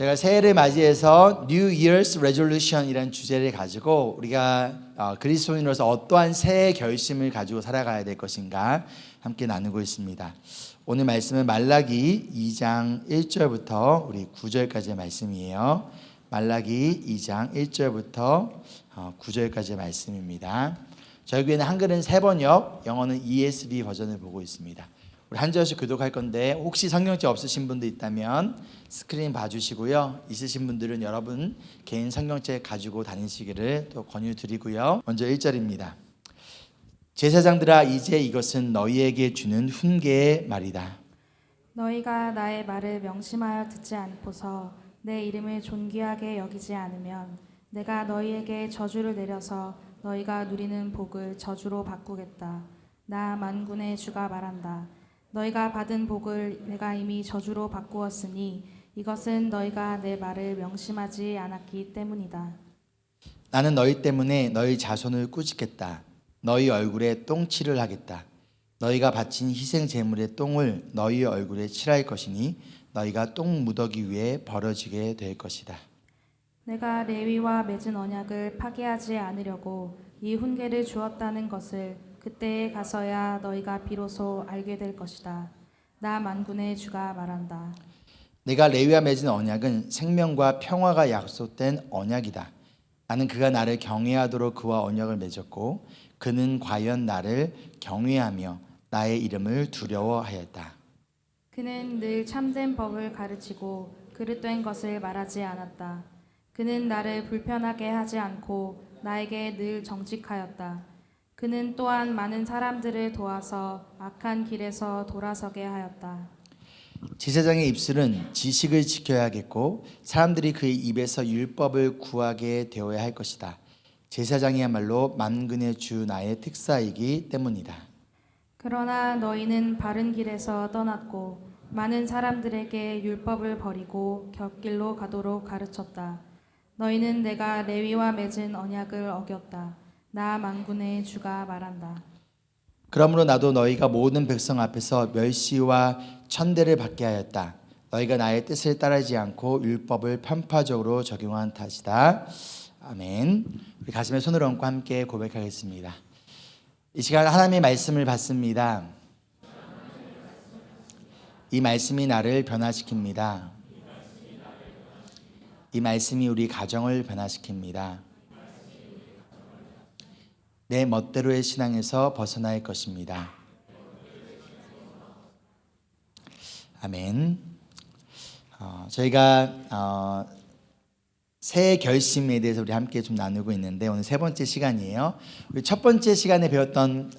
제가 새해를 맞이해서 New Year's Resolution이라는 주제를 가지고 우리가 그리스도인으로서 어떠한 새해 결심을 가지고 살아가야 될 것인가 함께 나누고 있습니다. 오늘 말씀은 말라기 2장 1절부터 우리 9절까지의 말씀이에요. 말라기 2장 1절부터 9절까지의 말씀입니다. 저희 교회는 한글은 세번역, 영어는 ESV 버전을 보고 있습니다. 우리 한 절씩 교독할 건데 혹시 성경책 없으신 분도 있다면 스크린 봐주시고요. 있으신 분들은 여러분 개인 성경책 가지고 다니시기를 또 권유드리고요. 먼저 1절입니다. 제사장들아, 이제 이것은 너희에게 주는 훈계의 말이다. 너희가 나의 말을 명심하여 듣지 않고서 내 이름을 존귀하게 여기지 않으면 내가 너희에게 저주를 내려서 너희가 누리는 복을 저주로 바꾸겠다. 나 만군의 주가 말한다. 너희가 받은 복을 내가 이미 저주로 바꾸었으니 이것은 너희가 내 말을 명심하지 않았기 때문이다. 나는 너희 때문에 너희 자손을 꾸짖겠다. 너희 얼굴에 똥칠을 하겠다. 너희가 바친 희생 제물의 똥을 너희 얼굴에 칠할 것이니 너희가 똥 무더기 위에 버려지게 될 것이다. 내가 레위와 맺은 언약을 파기하지 않으려고 이 훈계를 주었다는 것을 그때에 가서야 너희가 비로소 알게 될 것이다. 나 만군의 주가 말한다. 내가 레위와 맺은 언약은 생명과 평화가 약속된 언약이다. 나는 그가 나를 경외하도록 그와 언약을 맺었고 그는 과연 나를 경외하며 나의 이름을 두려워하였다. 그는 늘 참된 법을 가르치고 그릇된 것을 말하지 않았다. 그는 나를 불편하게 하지 않고 나에게 늘 정직하였다. 그는 또한 많은 사람들을 도와서 악한 길에서 돌아서게 하였다. 제사장의 입술은 지식을 지켜야겠고 사람들이 그의 입에서 율법을 구하게 되어야 할 것이다. 제사장이야말로 만군의 주 나의 특사이기 때문이다. 그러나 너희는 바른 길에서 떠났고 많은 사람들에게 율법을 버리고 곁길로 가도록 가르쳤다. 너희는 내가 레위와 맺은 언약을 어겼다. 나 만군의 주가 말한다. 그러므로 나도 너희가 모든 백성 앞에서 멸시와 천대를 받게 하였다. 너희가 나의 뜻을 따르지 않고 율법을 편파적으로 적용한 탓이다. 아멘. 우리 가슴에 손을 얹고 함께 고백하겠습니다. 이 시간 하나님의 말씀을 받습니다. 이 말씀이 나를 변화시킵니다. 이 말씀이 우리 가정을 변화시킵니다. 내 멋대로의 신앙에서 벗어날 것입니다. 아멘. 저희가 새해 결심에 대해서 우리 함께 좀 나누고 있는데 오늘 세 번째 시간이에요. 우리 첫 번째 시간에 배웠던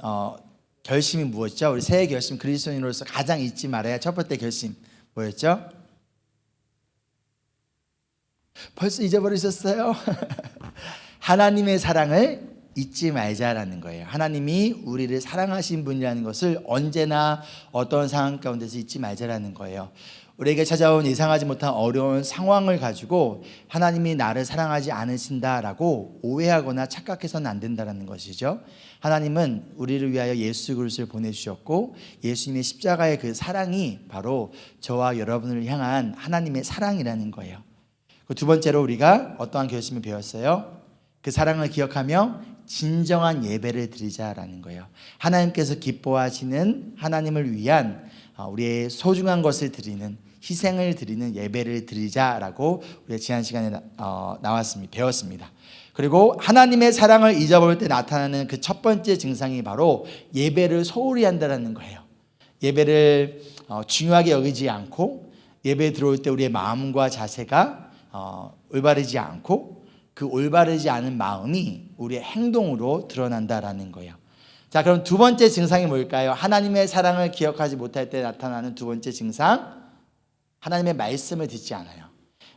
결심이 무엇이죠? 우리 새해 결심, 그리스도인으로서 가장 잊지 말아야 첫 번째 결심 뭐였죠? 벌써 잊어버리셨어요? 하나님의 사랑을 잊지 말자라는 거예요. 하나님이 우리를 사랑하신 분이라는 것을 언제나 어떤 상황 가운데서 잊지 말자라는 거예요. 우리에게 찾아온 예상하지 못한 어려운 상황을 가지고 하나님이 나를 사랑하지 않으신다라고 오해하거나 착각해서는 안 된다는 것이죠. 하나님은 우리를 위하여 예수 그리스도를 보내주셨고 예수님의 십자가의 그 사랑이 바로 저와 여러분을 향한 하나님의 사랑이라는 거예요. 두 번째로 우리가 어떠한 결심을 배웠어요? 그 사랑을 기억하며 진정한 예배를 드리자라는 거예요. 하나님께서 기뻐하시는 하나님을 위한 우리의 소중한 것을 드리는 희생을 드리는 예배를 드리자라고 우리가 지난 시간에 배웠습니다. 그리고 하나님의 사랑을 잊어버릴 때 나타나는 그 첫 번째 증상이 바로 예배를 소홀히 한다는 거예요. 예배를 중요하게 여기지 않고 예배에 들어올 때 우리의 마음과 자세가 올바르지 않고 그 올바르지 않은 마음이 우리의 행동으로 드러난다라는 거예요. 자, 그럼 두 번째 증상이 뭘까요? 하나님의 사랑을 기억하지 못할 때 나타나는 두 번째 증상, 하나님의 말씀을 듣지 않아요.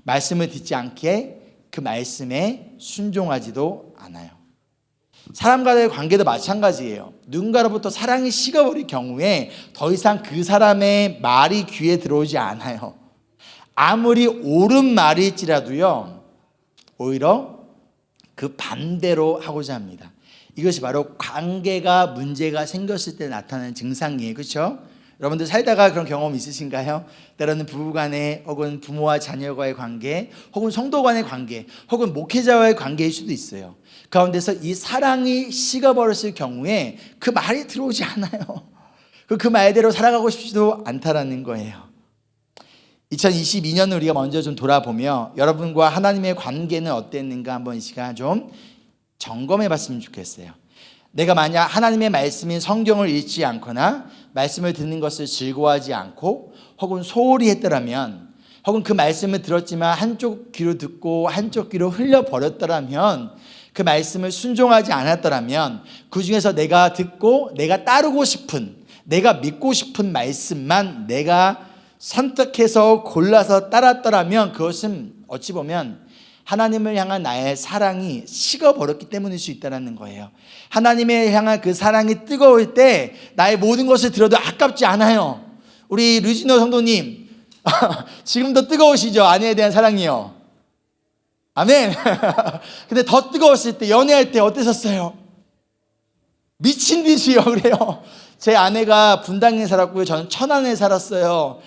말씀을 듣지 않기에 그 말씀에 순종하지도 않아요. 사람과의 관계도 마찬가지예요. 누군가로부터 사랑이 식어버릴 경우에 더 이상 그 사람의 말이 귀에 들어오지 않아요. 아무리 옳은 말일지라도요, 오히려 그 반대로 하고자 합니다. 이것이 바로 관계가 문제가 생겼을 때 나타나는 증상이에요. 그렇죠? 여러분들 살다가 그런 경험 있으신가요? 때로는 부부간에 혹은 부모와 자녀와의 관계, 혹은 성도 간의 관계, 혹은 목회자와의 관계일 수도 있어요. 가운데서 이 사랑이 식어버렸을 경우에 그 말이 들어오지 않아요. 그 말대로 살아가고 싶지도 않다라는 거예요. 2022년을 우리가 먼저 좀 돌아보며 여러분과 하나님의 관계는 어땠는가 한번 이 시간 좀 점검해 봤으면 좋겠어요. 내가 만약 하나님의 말씀인 성경을 읽지 않거나 말씀을 듣는 것을 즐거워하지 않고 혹은 소홀히 했더라면, 혹은 그 말씀을 들었지만 한쪽 귀로 듣고 한쪽 귀로 흘려버렸더라면, 그 말씀을 순종하지 않았더라면, 그 중에서 내가 듣고 내가 따르고 싶은, 내가 믿고 싶은 말씀만 내가 선택해서 골라서 따랐더라면, 그것은 어찌 보면 하나님을 향한 나의 사랑이 식어버렸기 때문일 수 있다는 거예요. 하나님을 향한 그 사랑이 뜨거울 때 나의 모든 것을 들어도 아깝지 않아요. 우리 류진호 성도님 지금도 뜨거우시죠? 아내에 대한 사랑이요. 아멘. 근데 더 뜨거웠을 때, 연애할 때 어떠셨어요? 미친 듯이요. 그래요. 제 아내가 분당에 살았고요, 저는 천안에 살았어요.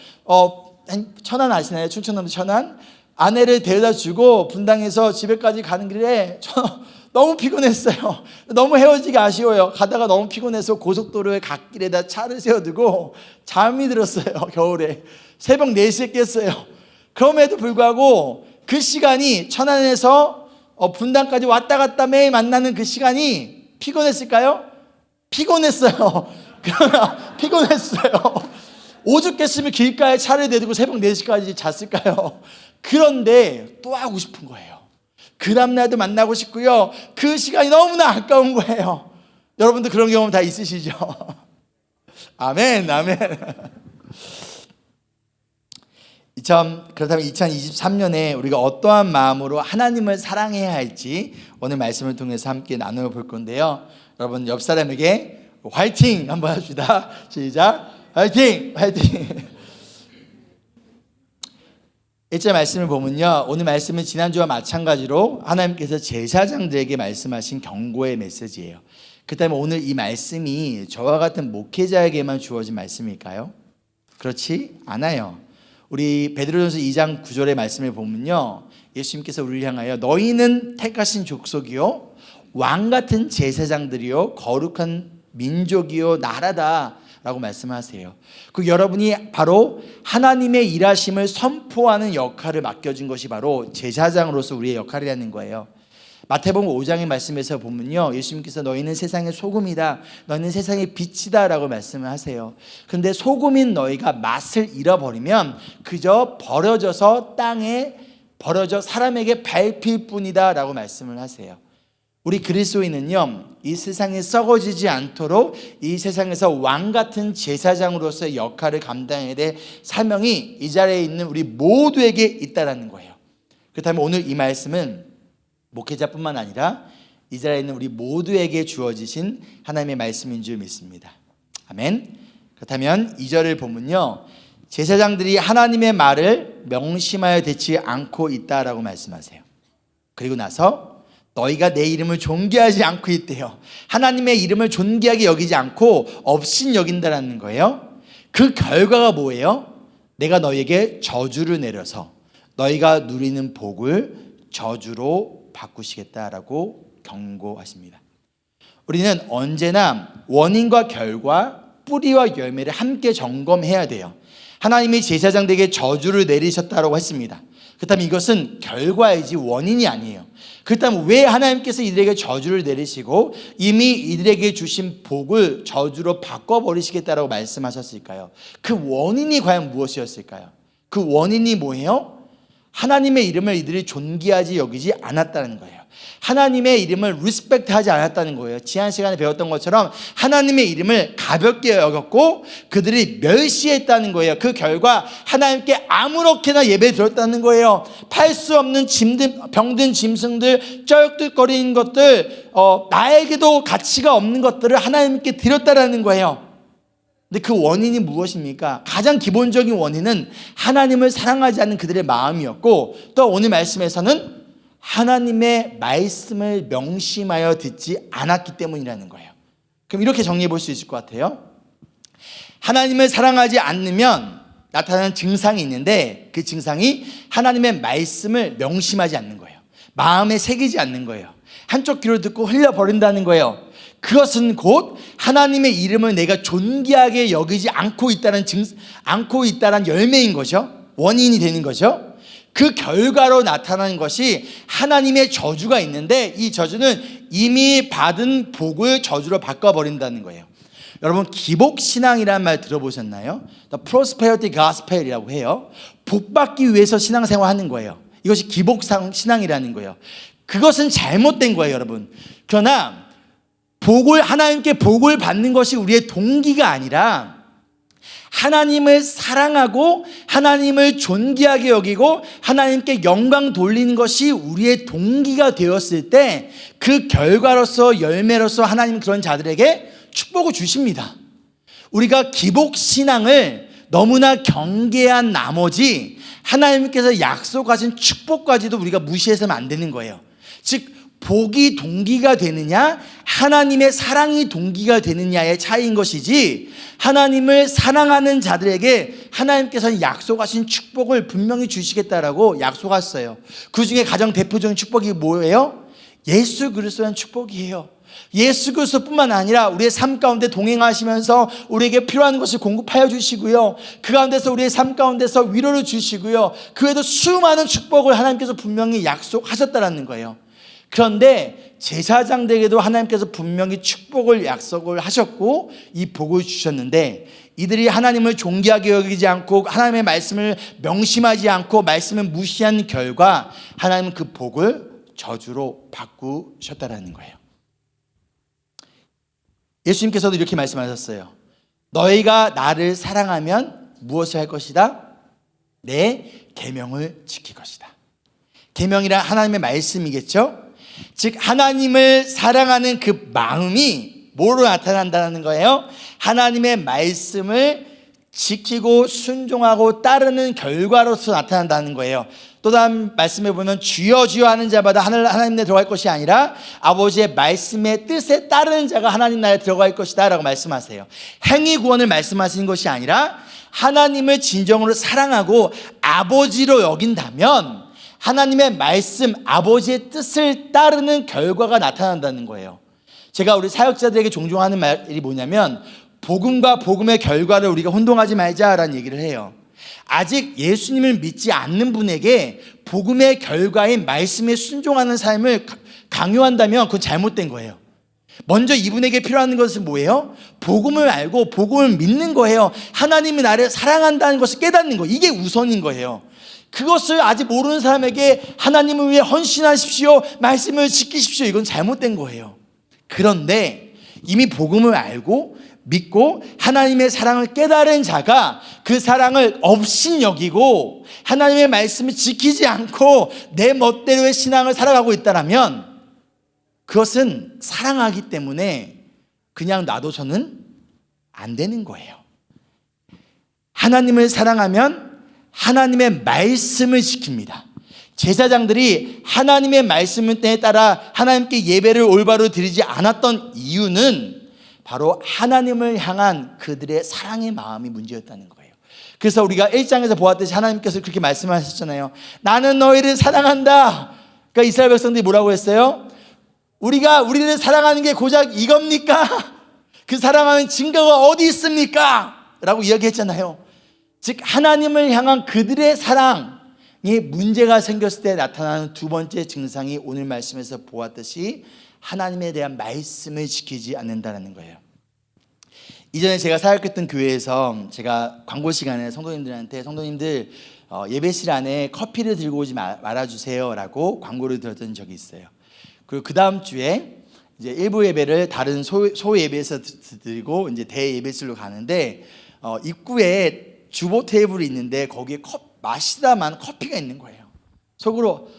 천안 아시나요? 충청남도 천안. 아내를 데려다 주고 분당에서 집에까지 가는 길에 저 너무 피곤했어요. 너무 헤어지기 아쉬워요. 가다가 너무 피곤해서 고속도로의 갓길에다 차를 세워두고 잠이 들었어요. 겨울에 새벽 4시에 깼어요. 그럼에도 불구하고 그 시간이, 천안에서 분당까지 왔다 갔다 매일 만나는 그 시간이 피곤했을까요? 피곤했어요. 그러나 피곤했어요. 오죽했으면 길가에 차를 대두고 새벽 4시까지 잤을까요? 그런데 또 하고 싶은 거예요. 그 다음날도 만나고 싶고요. 그 시간이 너무나 아까운 거예요. 여러분도 그런 경험 다 있으시죠? 아멘, 아멘. 그렇다면 2023년에 우리가 어떠한 마음으로 하나님을 사랑해야 할지 오늘 말씀을 통해서 함께 나누어 볼 건데요. 여러분 옆 사람에게 화이팅 한번 합시다. 시작. 화이팅! 화이팅! 1절 말씀을 보면요, 오늘 말씀은 지난주와 마찬가지로 하나님께서 제사장들에게 말씀하신 경고의 메시지예요. 그렇다면 오늘 이 말씀이 저와 같은 목회자에게만 주어진 말씀일까요? 그렇지 않아요. 우리 베드로전서 2장 9절의 말씀을 보면요, 예수님께서 우리를 향하여 너희는 택하신 족속이요 왕같은 제사장들이요 거룩한 민족이요 나라다 라고 말씀하세요. 그 여러분이 바로 하나님의 일하심을 선포하는 역할을 맡겨진 것이 바로 제사장으로서 우리의 역할이라는 거예요. 마태복음 5장의 말씀에서 보면요, 예수님께서 너희는 세상의 소금이다, 너희는 세상의 빛이다 라고 말씀을 하세요. 그런데 소금인 너희가 맛을 잃어버리면 그저 버려져서 땅에 버려져 사람에게 밟힐 뿐이다 라고 말씀을 하세요. 우리 그리스도인은요, 이 세상에 썩어지지 않도록 이 세상에서 왕같은 제사장으로서의 역할을 감당해야 될 사명이 이 자리에 있는 우리 모두에게 있다는 거예요. 그렇다면 오늘 이 말씀은 목회자뿐만 아니라 이 자리에 있는 우리 모두에게 주어지신 하나님의 말씀인 줄 믿습니다. 아멘. 그렇다면 2절을 보면요, 제사장들이 하나님의 말을 명심하여 듣지 않고 있다라고 말씀하세요. 그리고 나서 너희가 내 이름을 존귀하지 않고 있대요. 하나님의 이름을 존귀하게 여기지 않고 업신 여긴다라는 거예요. 그 결과가 뭐예요? 내가 너희에게 저주를 내려서 너희가 누리는 복을 저주로 바꾸시겠다라고 경고하십니다. 우리는 언제나 원인과 결과, 뿌리와 열매를 함께 점검해야 돼요. 하나님이 제사장들에게 저주를 내리셨다고 했습니다. 그렇다면 이것은 결과이지 원인이 아니에요. 그렇다면 왜 하나님께서 이들에게 저주를 내리시고 이미 이들에게 주신 복을 저주로 바꿔버리시겠다라고 말씀하셨을까요? 그 원인이 과연 무엇이었을까요? 그 원인이 뭐예요? 하나님의 이름을 이들이 존귀하지 여기지 않았다는 거예요. 하나님의 이름을 리스펙트하지 않았다는 거예요. 지난 시간에 배웠던 것처럼 하나님의 이름을 가볍게 여겼고 그들이 멸시했다는 거예요. 그 결과 하나님께 아무렇게나 예배 드렸다는 거예요. 팔 수 없는 병든 짐승들, 쩔뚝거리는 것들, 나에게도 가치가 없는 것들을 하나님께 드렸다라는 거예요. 근데 그 원인이 무엇입니까? 가장 기본적인 원인은 하나님을 사랑하지 않는 그들의 마음이었고, 또 오늘 말씀에서는 하나님의 말씀을 명심하여 듣지 않았기 때문이라는 거예요. 그럼 이렇게 정리해 볼 수 있을 것 같아요. 하나님을 사랑하지 않으면 나타나는 증상이 있는데 그 증상이 하나님의 말씀을 명심하지 않는 거예요. 마음에 새기지 않는 거예요. 한쪽 귀로 듣고 흘려버린다는 거예요. 그것은 곧 하나님의 이름을 내가 존귀하게 여기지 않고 있다는 열매인 거죠. 원인이 되는 거죠. 그 결과로 나타나는 것이 하나님의 저주가 있는데 이 저주는 이미 받은 복을 저주로 바꿔버린다는 거예요. 여러분 기복신앙이라는 말 들어보셨나요? The Prosperity Gospel이라고 해요. 복받기 위해서 신앙생활하는 거예요. 이것이 기복신앙이라는 거예요. 그것은 잘못된 거예요, 여러분. 그러나 하나님께 복을 받는 것이 우리의 동기가 아니라 하나님을 사랑하고 하나님을 존귀하게 여기고 하나님께 영광 돌리는 것이 우리의 동기가 되었을 때 그 결과로서 열매로서 하나님은 그런 자들에게 축복을 주십니다. 우리가 기복신앙을 너무나 경계한 나머지 하나님께서 약속하신 축복까지도 우리가 무시해서는 안 되는 거예요. 즉 복이 동기가 되느냐 하나님의 사랑이 동기가 되느냐의 차이인 것이지 하나님을 사랑하는 자들에게 하나님께서는 약속하신 축복을 분명히 주시겠다라고 약속하셨어요. 그 중에 가장 대표적인 축복이 뭐예요? 예수 그리스도라는 축복이에요. 예수 그리스도뿐만 아니라 우리의 삶 가운데 동행하시면서 우리에게 필요한 것을 공급하여 주시고요. 그 가운데서 우리의 삶 가운데서 위로를 주시고요. 그 외에도 수많은 축복을 하나님께서 분명히 약속하셨다는 거예요. 그런데 제사장들에게도 하나님께서 분명히 축복을 약속을 하셨고 이 복을 주셨는데 이들이 하나님을 존귀하게 여기지 않고 하나님의 말씀을 명심하지 않고 말씀을 무시한 결과 하나님은 그 복을 저주로 바꾸셨다는 거예요. 예수님께서도 이렇게 말씀하셨어요. 너희가 나를 사랑하면 무엇을 할 것이다? 내 계명을 지킬 것이다. 계명이란 하나님의 말씀이겠죠? 즉 하나님을 사랑하는 그 마음이 뭐로 나타난다는 거예요? 하나님의 말씀을 지키고 순종하고 따르는 결과로서 나타난다는 거예요. 또 다른 말씀에 보면 주여 주여 하는 자마다 하나님 나라에 들어갈 것이 아니라 아버지의 말씀의 뜻에 따르는 자가 하나님 나라에 들어갈 것이다 라고 말씀하세요. 행위 구원을 말씀하시는 것이 아니라 하나님을 진정으로 사랑하고 아버지로 여긴다면 하나님의 말씀, 아버지의 뜻을 따르는 결과가 나타난다는 거예요. 제가 우리 사역자들에게 종종 하는 말이 뭐냐면 복음과 복음의 결과를 우리가 혼동하지 말자라는 얘기를 해요. 아직 예수님을 믿지 않는 분에게 복음의 결과인 말씀에 순종하는 삶을 강요한다면 그건 잘못된 거예요. 먼저 이분에게 필요한 것은 뭐예요? 복음을 알고 복음을 믿는 거예요. 하나님이 나를 사랑한다는 것을 깨닫는 거, 이게 우선인 거예요. 그것을 아직 모르는 사람에게 하나님을 위해 헌신하십시오, 말씀을 지키십시오, 이건 잘못된 거예요. 그런데 이미 복음을 알고 믿고 하나님의 사랑을 깨달은 자가 그 사랑을 업신여기고 하나님의 말씀을 지키지 않고 내 멋대로의 신앙을 살아가고 있다면 그것은 사랑하기 때문에 그냥 놔둬서는 안 되는 거예요. 하나님을 사랑하면 하나님의 말씀을 지킵니다. 제사장들이 하나님의 말씀에 따라 하나님께 예배를 올바로 드리지 않았던 이유는 바로 하나님을 향한 그들의 사랑의 마음이 문제였다는 거예요. 그래서 우리가 1장에서 보았듯이 하나님께서 그렇게 말씀하셨잖아요. 나는 너희를 사랑한다. 그러니까 이스라엘 백성들이 뭐라고 했어요? 우리를 사랑하는 게 고작 이겁니까? 그 사랑하는 증거가 어디 있습니까? 라고 이야기했잖아요. 즉 하나님을 향한 그들의 사랑에 문제가 생겼을 때 나타나는 두 번째 증상이 오늘 말씀에서 보았듯이 하나님에 대한 말씀을 지키지 않는다는 거예요. 이전에 제가 사역했던 교회에서 제가 광고 시간에 성도님들 예배실 안에 커피를 들고 오지 말아주세요 라고 광고를 들었던 적이 있어요. 그리고 그 다음 주에 이제 일부 예배를 다른 소 예배에서 드리고 이제 대 예배실로 가는데 입구에 주보 테이블이 있는데 거기에 마시다만 커피가 있는 거예요. 속으로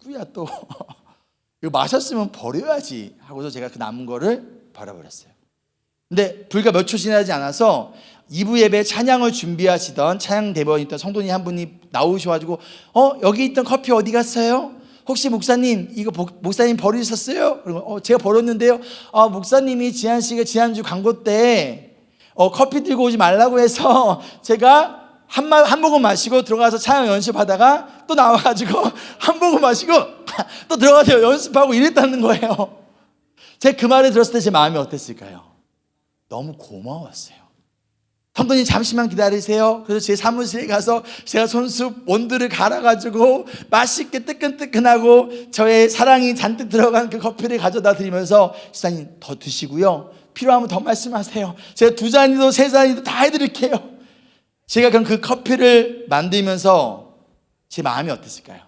누구야 또 이거 마셨으면 버려야지 하고서 제가 그 남은 거를 버려버렸어요. 근데 불과 몇 초 지나지 않아서 2부 예배 찬양을 준비하시던 찬양 대변이 있던 성도님 한 분이 나오셔가지고 여기 있던 커피 어디 갔어요? 혹시 목사님 이거 목사님 버리셨어요? 그리고 제가 버렸는데요. 목사님이 지난주 광고 때 커피 들고 오지 말라고 해서 제가 한 모금 마시고 들어가서 차영 연습하다가 또 나와가지고 한 모금 마시고 또 들어가서 연습하고 이랬다는 거예요. 제가 그 말을 들었을 때 제 마음이 어땠을까요? 너무 고마웠어요. 성도님 잠시만 기다리세요. 그래서 제 사무실에 가서 제가 손수 원두를 갈아가지고 맛있게 뜨끈뜨끈하고 저의 사랑이 잔뜩 들어간 그 커피를 가져다 드리면서 시사님 더 드시고요, 필요하면 더 말씀하세요. 제가 2잔이도 3잔이도 다 해드릴게요. 제가 그럼 그 커피를 만들면서 제 마음이 어땠을까요?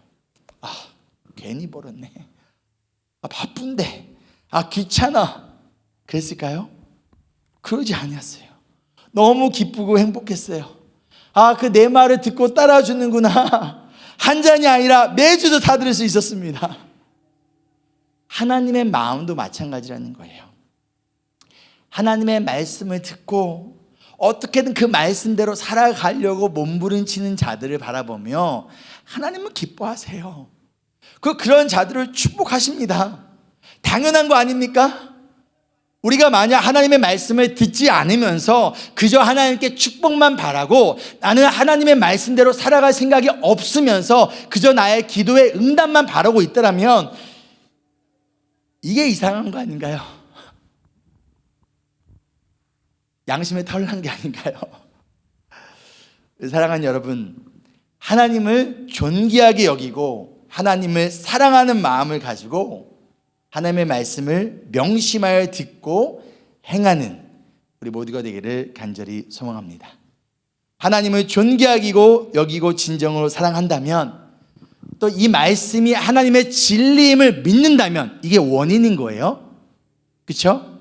괜히 벌었네. 바쁜데. 귀찮아. 그랬을까요? 그러지 않았어요. 너무 기쁘고 행복했어요. 그 내 말을 듣고 따라주는구나. 한 잔이 아니라 매주도 다 들을 수 있었습니다. 하나님의 마음도 마찬가지라는 거예요. 하나님의 말씀을 듣고 어떻게든 그 말씀대로 살아가려고 몸부림치는 자들을 바라보며 하나님은 기뻐하세요. 그런 자들을 축복하십니다. 당연한 거 아닙니까? 우리가 만약 하나님의 말씀을 듣지 않으면서 그저 하나님께 축복만 바라고 나는 하나님의 말씀대로 살아갈 생각이 없으면서 그저 나의 기도의 응답만 바라고 있더라면 이게 이상한 거 아닌가요? 양심에 털난 게 아닌가요? 사랑하는 여러분, 하나님을 존귀하게 여기고 하나님을 사랑하는 마음을 가지고 하나님의 말씀을 명심하여 듣고 행하는 우리 모두가 되기를 간절히 소망합니다. 하나님을 존귀하게 여기고 진정으로 사랑한다면, 또 이 말씀이 하나님의 진리임을 믿는다면 이게 원인인 거예요. 그렇죠?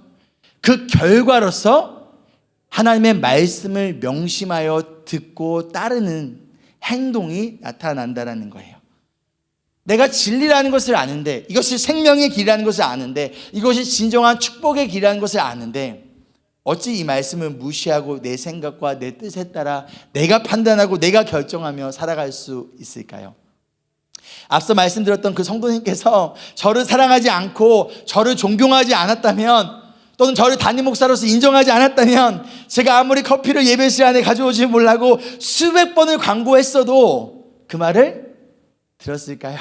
그 결과로서 하나님의 말씀을 명심하여 듣고 따르는 행동이 나타난다는 거예요. 내가 진리라는 것을 아는데, 이것이 생명의 길이라는 것을 아는데, 이것이 진정한 축복의 길이라는 것을 아는데 어찌 이 말씀을 무시하고 내 생각과 내 뜻에 따라 내가 판단하고 내가 결정하며 살아갈 수 있을까요? 앞서 말씀드렸던 그 성도님께서 저를 사랑하지 않고 저를 존경하지 않았다면, 또는 저를 담임 목사로서 인정하지 않았다면 제가 아무리 커피를 예배실 안에 가져오지 못하고 수백 번을 광고했어도 그 말을 들었을까요?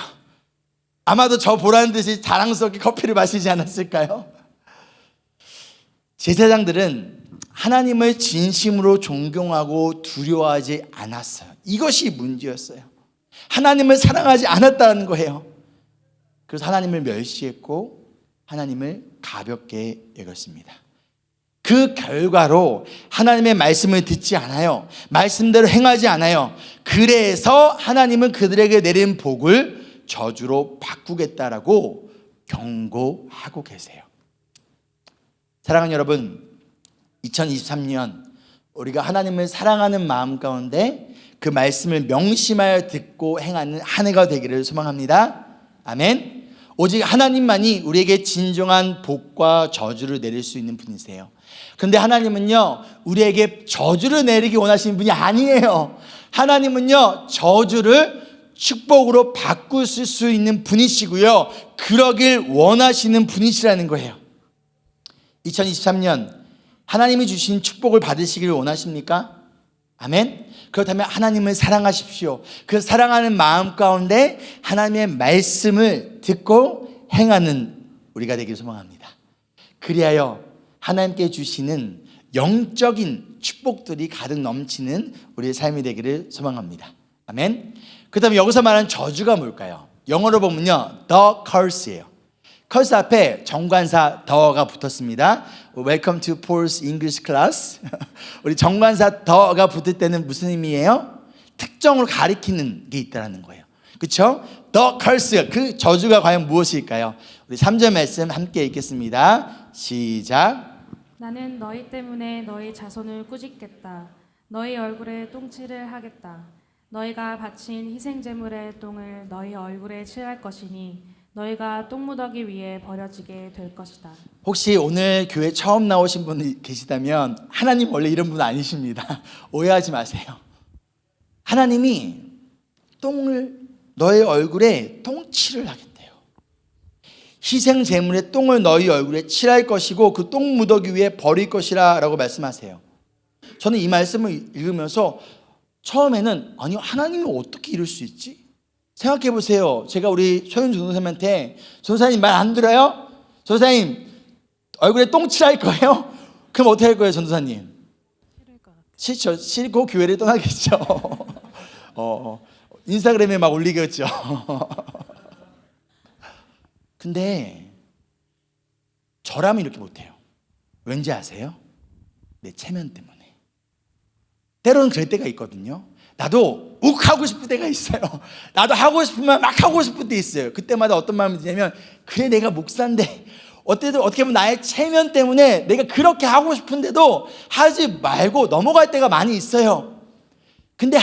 아마도 저 보라는 듯이 자랑스럽게 커피를 마시지 않았을까요? 제사장들은 하나님을 진심으로 존경하고 두려워하지 않았어요. 이것이 문제였어요. 하나님을 사랑하지 않았다는 거예요. 그래서 하나님을 멸시했고 하나님을 가볍게 여겼습니다. 그 결과로 하나님의 말씀을 듣지 않아요. 말씀대로 행하지 않아요. 그래서 하나님은 그들에게 내린 복을 저주로 바꾸겠다라고 경고하고 계세요. 사랑하는 여러분, 2023년 우리가 하나님을 사랑하는 마음 가운데 그 말씀을 명심하여 듣고 행하는 한 해가 되기를 소망합니다. 아멘. 오직 하나님만이 우리에게 진정한 복과 저주를 내릴 수 있는 분이세요. 그런데 하나님은요, 우리에게 저주를 내리기 원하시는 분이 아니에요. 하나님은요, 저주를 축복으로 바꾸실 수 있는 분이시고요, 그러길 원하시는 분이시라는 거예요. 2023년 하나님이 주신 축복을 받으시기를 원하십니까? 아멘. 그렇다면 하나님을 사랑하십시오. 그 사랑하는 마음 가운데 하나님의 말씀을 듣고 행하는 우리가 되길 소망합니다. 그리하여 하나님께 주시는 영적인 축복들이 가득 넘치는 우리의 삶이 되기를 소망합니다. 아멘. 그렇다면 여기서 말하는 저주가 뭘까요? 영어로 보면요, the curse예요. curse 앞에 정관사 the가 붙었습니다. Welcome to Paul's English class. 우리 정관사 the가 붙을 때는 무슨 의미예요? 특정으로 가리키는 게 있다는 거예요. 그렇죠? The curse, 그 저주가 과연 무엇일까요? 우리 3절 말씀 함께 읽겠습니다. 시작. 나는 너희 때문에 너희 자손을 꾸짖겠다. 너희 얼굴에 똥칠을 하겠다. 너희가 바친 희생제물의 똥을 너희 얼굴에 칠할 것이니 너희가 똥무더기 위에 버려지게 될 것이다. 혹시 오늘 교회 처음 나오신 분이 계시다면 하나님 원래 이런 분 아니십니다. 오해하지 마세요. 하나님이 똥을 너희 얼굴에 똥칠을 하겠대요. 희생제물의 똥을 너희 얼굴에 칠할 것이고 그 똥무더기 위에 버릴 것이라 라고 말씀하세요. 저는 이 말씀을 읽으면서 처음에는 아니 하나님이 어떻게 이럴 수 있지? 생각해 보세요. 제가 우리 소윤 전도사님한테 전도사님 말 안 들어요? 전도사님 얼굴에 똥칠할 거예요? 그럼 어떻게 할 거예요, 전도사님? 싫죠. 싫고 교회를 떠나겠죠. 인스타그램에 막 올리겠죠. 근데 저라면 이렇게 못해요. 왠지 아세요? 내 체면 때문에. 때로는 그럴 때가 있거든요. 나도 욱 하고 싶을 때가 있어요. 나도 하고 싶으면 막 하고 싶을 때 있어요. 그때마다 어떤 마음이 드냐면 그래 내가 목사인데 어떻게 보면 나의 체면 때문에 내가 그렇게 하고 싶은데도 하지 말고 넘어갈 때가 많이 있어요. 근데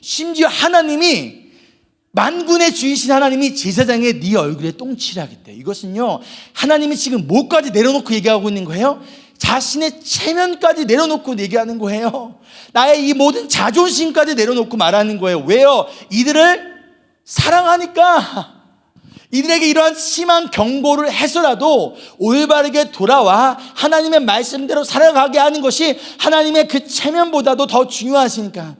심지어 하나님이 만군의 주이신 하나님이 제사장에 네 얼굴에 똥칠을 하겠대요. 이것은요 하나님이 지금 뭐까지 내려놓고 얘기하고 있는 거예요? 자신의 체면까지 내려놓고 얘기하는 거예요. 나의 이 모든 자존심까지 내려놓고 말하는 거예요. 왜요? 이들을 사랑하니까. 이들에게 이러한 심한 경고를 해서라도 올바르게 돌아와 하나님의 말씀대로 살아가게 하는 것이 하나님의 그 체면보다도 더 중요하시니까.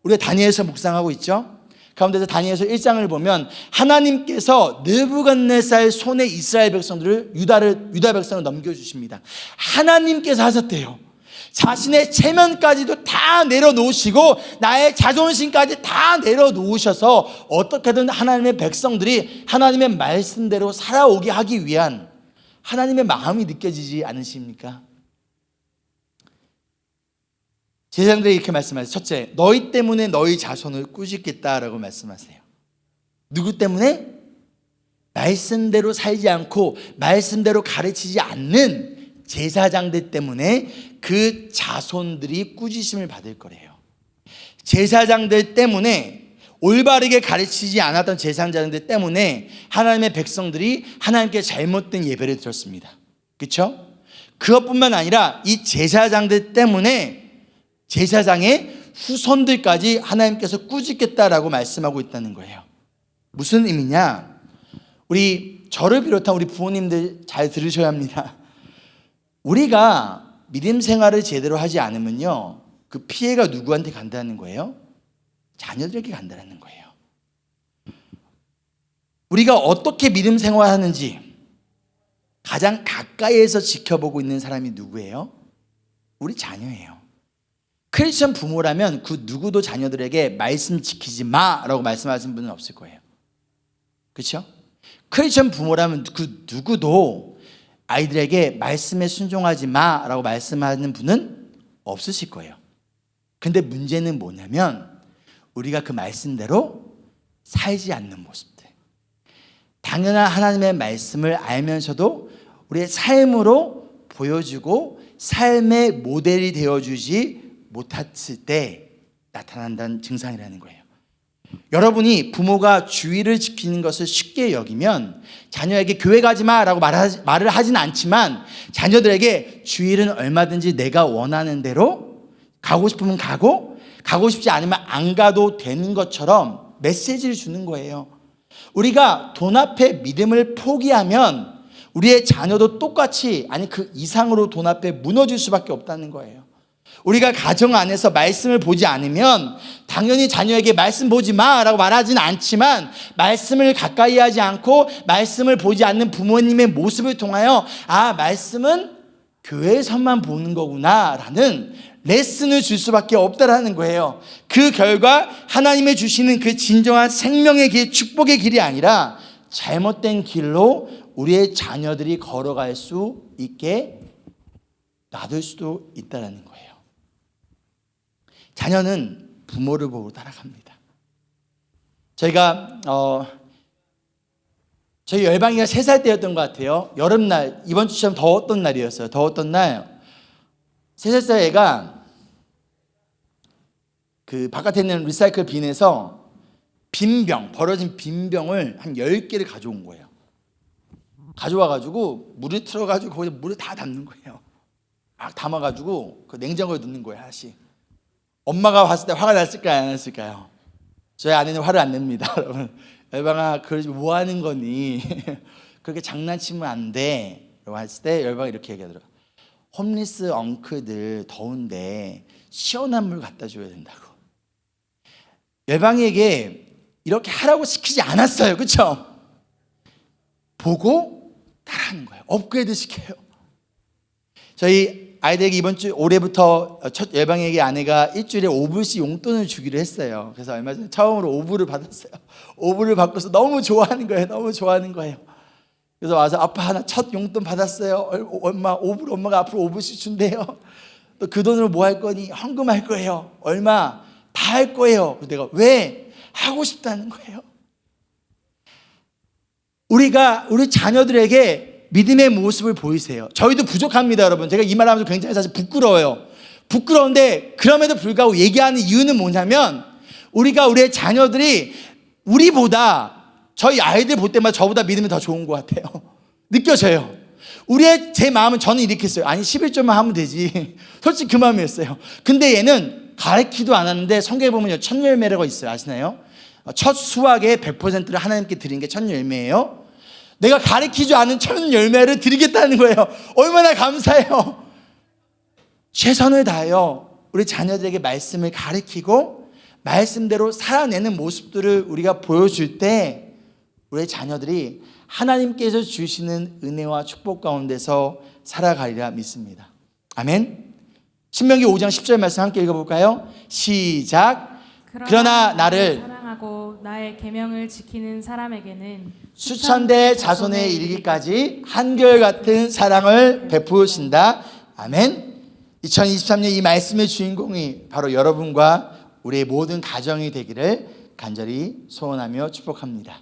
우리가 다니엘서 묵상하고 있죠. 가운데서 다니엘서 1장을 보면 하나님께서 느부갓네살 손에 이스라엘 백성들을 유다 백성을 넘겨주십니다. 하나님께서 하셨대요. 자신의 체면까지도 다 내려놓으시고 나의 자존심까지 다 내려놓으셔서 어떻게든 하나님의 백성들이 하나님의 말씀대로 살아오게 하기 위한 하나님의 마음이 느껴지지 않으십니까? 제사장들이 이렇게 말씀하세요. 첫째, 너희 때문에 너희 자손을 꾸짖겠다라고 말씀하세요. 누구 때문에? 말씀대로 살지 않고 말씀대로 가르치지 않는 제사장들 때문에 그 자손들이 꾸짖음을 받을 거래요. 제사장들 때문에, 올바르게 가르치지 않았던 제사장들 때문에 하나님의 백성들이 하나님께 잘못된 예배를 드렸습니다. 그렇죠? 그것뿐만 아니라 이 제사장들 때문에 제사장의 후손들까지 하나님께서 꾸짖겠다라고 말씀하고 있다는 거예요. 무슨 의미냐? 저를 비롯한 우리 부모님들 잘 들으셔야 합니다. 우리가 믿음 생활을 제대로 하지 않으면요, 그 피해가 누구한테 간다는 거예요? 자녀들에게 간다는 거예요. 우리가 어떻게 믿음 생활하는지 가장 가까이에서 지켜보고 있는 사람이 누구예요? 우리 자녀예요. 크리스천 부모라면 그 누구도 자녀들에게 말씀 지키지 마라고 말씀하신 분은 없을 거예요. 그렇죠? 크리스천 부모라면 그 누구도 아이들에게 말씀에 순종하지 마라고 말씀하는 분은 없으실 거예요. 근데 문제는 뭐냐면 우리가 그 말씀대로 살지 않는 모습들. 당연한 하나님의 말씀을 알면서도 우리의 삶으로 보여주고 삶의 모델이 되어주지 못했을 때 나타난다는 증상이라는 거예요. 여러분이 부모가 주의를 지키는 것을 쉽게 여기면 자녀에게 교회 가지 마라고 말을 하진 않지만 자녀들에게 주일은 얼마든지 내가 원하는 대로 가고 싶으면 가고 싶지 않으면 안 가도 되는 것처럼 메시지를 주는 거예요. 우리가 돈 앞에 믿음을 포기하면 우리의 자녀도 똑같이 그 이상으로 돈 앞에 무너질 수밖에 없다는 거예요. 우리가 가정 안에서 말씀을 보지 않으면 당연히 자녀에게 말씀 보지 마라고 말하지는 않지만 말씀을 가까이 하지 않고 말씀을 보지 않는 부모님의 모습을 통하여 말씀은 교회에서만 보는 거구나라는 레슨을 줄 수밖에 없다라는 거예요. 그 결과 하나님의 주시는 그 진정한 생명의 길, 축복의 길이 아니라 잘못된 길로 우리의 자녀들이 걸어갈 수 있게 놔둘 수도 있다라는 거예요. 자녀는 부모를 보고 따라갑니다. 저희가 저희 열방이가 3살 때였던 것 같아요. 여름날, 이번 주처럼 더웠던 날이었어요. 더웠던 날 3살 애가 그 바깥에 있는 리사이클 빈에서 벌어진 빈병을 한 10개를 가져온 거예요. 가져와가지고 물을 틀어가지고 거기에 물을 다 담는 거예요. 막 담아가지고 그 냉장고에 넣는 거예요, 하나씩. 엄마가 봤을 때 화가 났을까요, 안 났을까요? 저희 아내는 화를 안 냅니다. 여러분, 열방아, 그러지 뭐 하는 거니? 그렇게 장난치면 안 돼. 라고 했을 때 열방이 이렇게 얘기하더라고요. 홈리스 엉클들 더운데 시원한 물 갖다 줘야 된다고. 열방에게 이렇게 하라고 시키지 않았어요. 그렇죠? 보고 따라하는 거예요. 업그레이드 시켜요. 저희 아이들에게 이번 주 올해부터 첫 열방에게 아내가 일주일에 5불씩 용돈을 주기로 했어요. 그래서 얼마 전에 처음으로 5불을 받았어요. 5불을 받고서 너무 좋아하는 거예요. 너무 좋아하는 거예요. 그래서 와서 아빠 나 첫 용돈 받았어요. 얼마 5불 엄마가 앞으로 5불씩 준대요. 또 그 돈으로 뭐 할 거니? 헌금할 거예요. 얼마? 다 할 거예요. 그래서 내가 왜? 하고 싶다는 거예요. 우리가 우리 자녀들에게 믿음의 모습을 보이세요. 저희도 부족합니다, 여러분. 제가 이 말하면서 굉장히 사실 부끄러워요. 부끄러운데 그럼에도 불구하고 얘기하는 이유는 뭐냐면 우리가 우리의 자녀들이 우리보다 저희 아이들 볼 때마다 저보다 믿음이 더 좋은 것 같아요. 느껴져요. 제 마음은 저는 이렇게 했어요. 아니 11조만 하면 되지. 솔직히 그 마음이었어요. 근데 얘는 가르치도 안 하는데 성경에 보면 첫 열매라고 있어요. 아시나요? 첫 수확의 100%를 하나님께 드린 게 첫 열매예요. 내가 가르치지 않은 첫 열매를 드리겠다는 거예요. 얼마나 감사해요. 최선을 다하여 우리 자녀들에게 말씀을 가르치고 말씀대로 살아내는 모습들을 우리가 보여줄 때 우리 자녀들이 하나님께서 주시는 은혜와 축복 가운데서 살아가리라 믿습니다. 아멘. 신명기 5장 10절 말씀 함께 읽어볼까요? 시작. 그러나 나를 사랑하고 나의 계명을 지키는 사람에게는 수천대 자손에 이르기까지 한결같은 사랑을 베푸신다. 아멘. 2023년 이 말씀의 주인공이 바로 여러분과 우리의 모든 가정이 되기를 간절히 소원하며 축복합니다.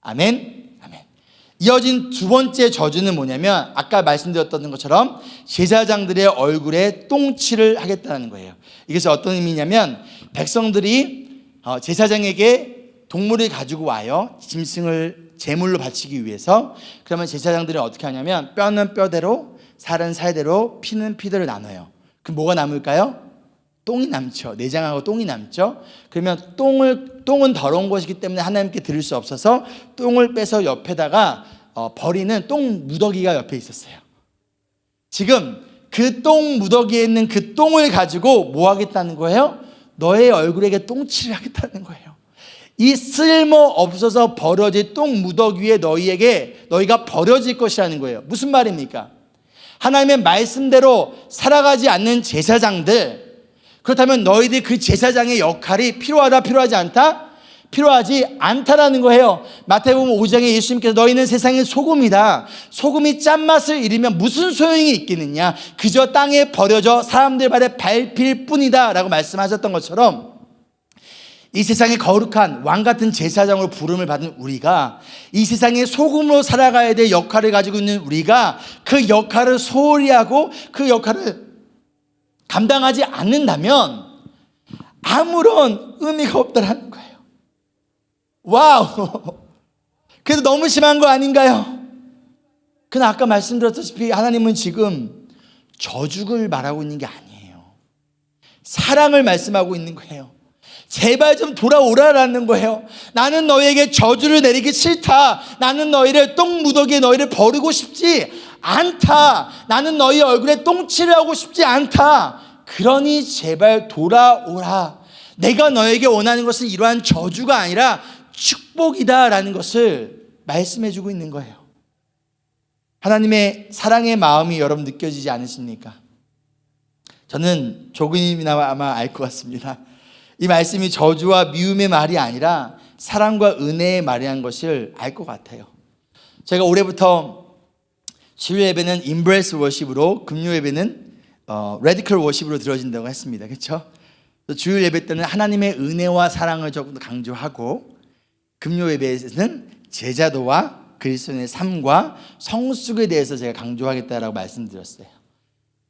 아멘. 아멘. 이어진 두 번째 저주는 뭐냐면 아까 말씀드렸던 것처럼 제사장들의 얼굴에 똥칠을 하겠다는 거예요. 이것이 어떤 의미냐면 백성들이 제사장에게 동물을 가지고 와요. 짐승을 제물로 바치기 위해서. 그러면 제사장들이 어떻게 하냐면 뼈는 뼈대로 살은 살대로 피는 피대로 나눠요. 그럼 뭐가 남을까요? 똥이 남죠. 내장하고 똥이 남죠. 그러면 똥은 더러운 것이기 때문에 하나님께 드릴 수 없어서 똥을 빼서 옆에다가 버리는 똥 무더기가 옆에 있었어요. 지금 그 똥 무더기에 있는 그 똥을 가지고 뭐 하겠다는 거예요? 너의 얼굴에게 똥칠을 하겠다는 거예요. 이 쓸모 없어서 버려질 똥 무더기 위에 너희가 버려질 것이라는 거예요. 무슨 말입니까? 하나님의 말씀대로 살아가지 않는 제사장들, 그렇다면 너희들 그 제사장의 역할이 필요하다, 필요하지 않다? 필요하지 않다라는 거예요. 마태복음 5장에 예수님께서 너희는 세상의 소금이다. 소금이 짠맛을 잃으면 무슨 소용이 있겠느냐? 그저 땅에 버려져 사람들 발에 밟힐 뿐이다 라고 말씀하셨던 것처럼 이 세상의 거룩한 왕 같은 제사장으로 부름을 받은 우리가 이 세상의 소금으로 살아가야 될 역할을 가지고 있는 우리가 그 역할을 소홀히 하고 그 역할을 감당하지 않는다면 아무런 의미가 없다라는 거예요. 와우! 그래도 너무 심한 거 아닌가요? 그러나 아까 말씀드렸다시피 하나님은 지금 저주를 말하고 있는 게 아니에요. 사랑을 말씀하고 있는 거예요. 제발 좀 돌아오라라는 거예요. 나는 너희에게 저주를 내리기 싫다. 나는 너희를 똥무더기에 너희를 버리고 싶지 않다. 나는 너희 얼굴에 똥칠을 하고 싶지 않다. 그러니 제발 돌아오라. 내가 너에게 원하는 것은 이러한 저주가 아니라 축복이다라는 것을 말씀해주고 있는 거예요. 하나님의 사랑의 마음이 여러분 느껴지지 않으십니까? 저는 조금이나마 아마 알 것 같습니다. 이 말씀이 저주와 미움의 말이 아니라 사랑과 은혜의 말이란 것을 알 것 같아요. 제가 올해부터 주일 예배는 Embrace Worship으로, 금요 예배는 Radical Worship으로 들어진다고 했습니다. 그렇죠? 주일 예배 때는 하나님의 은혜와 사랑을 조금 더 강조하고, 금요 예배에서는 제자도와 그리스도인의 삶과 성숙에 대해서 제가 강조하겠다라고 말씀드렸어요.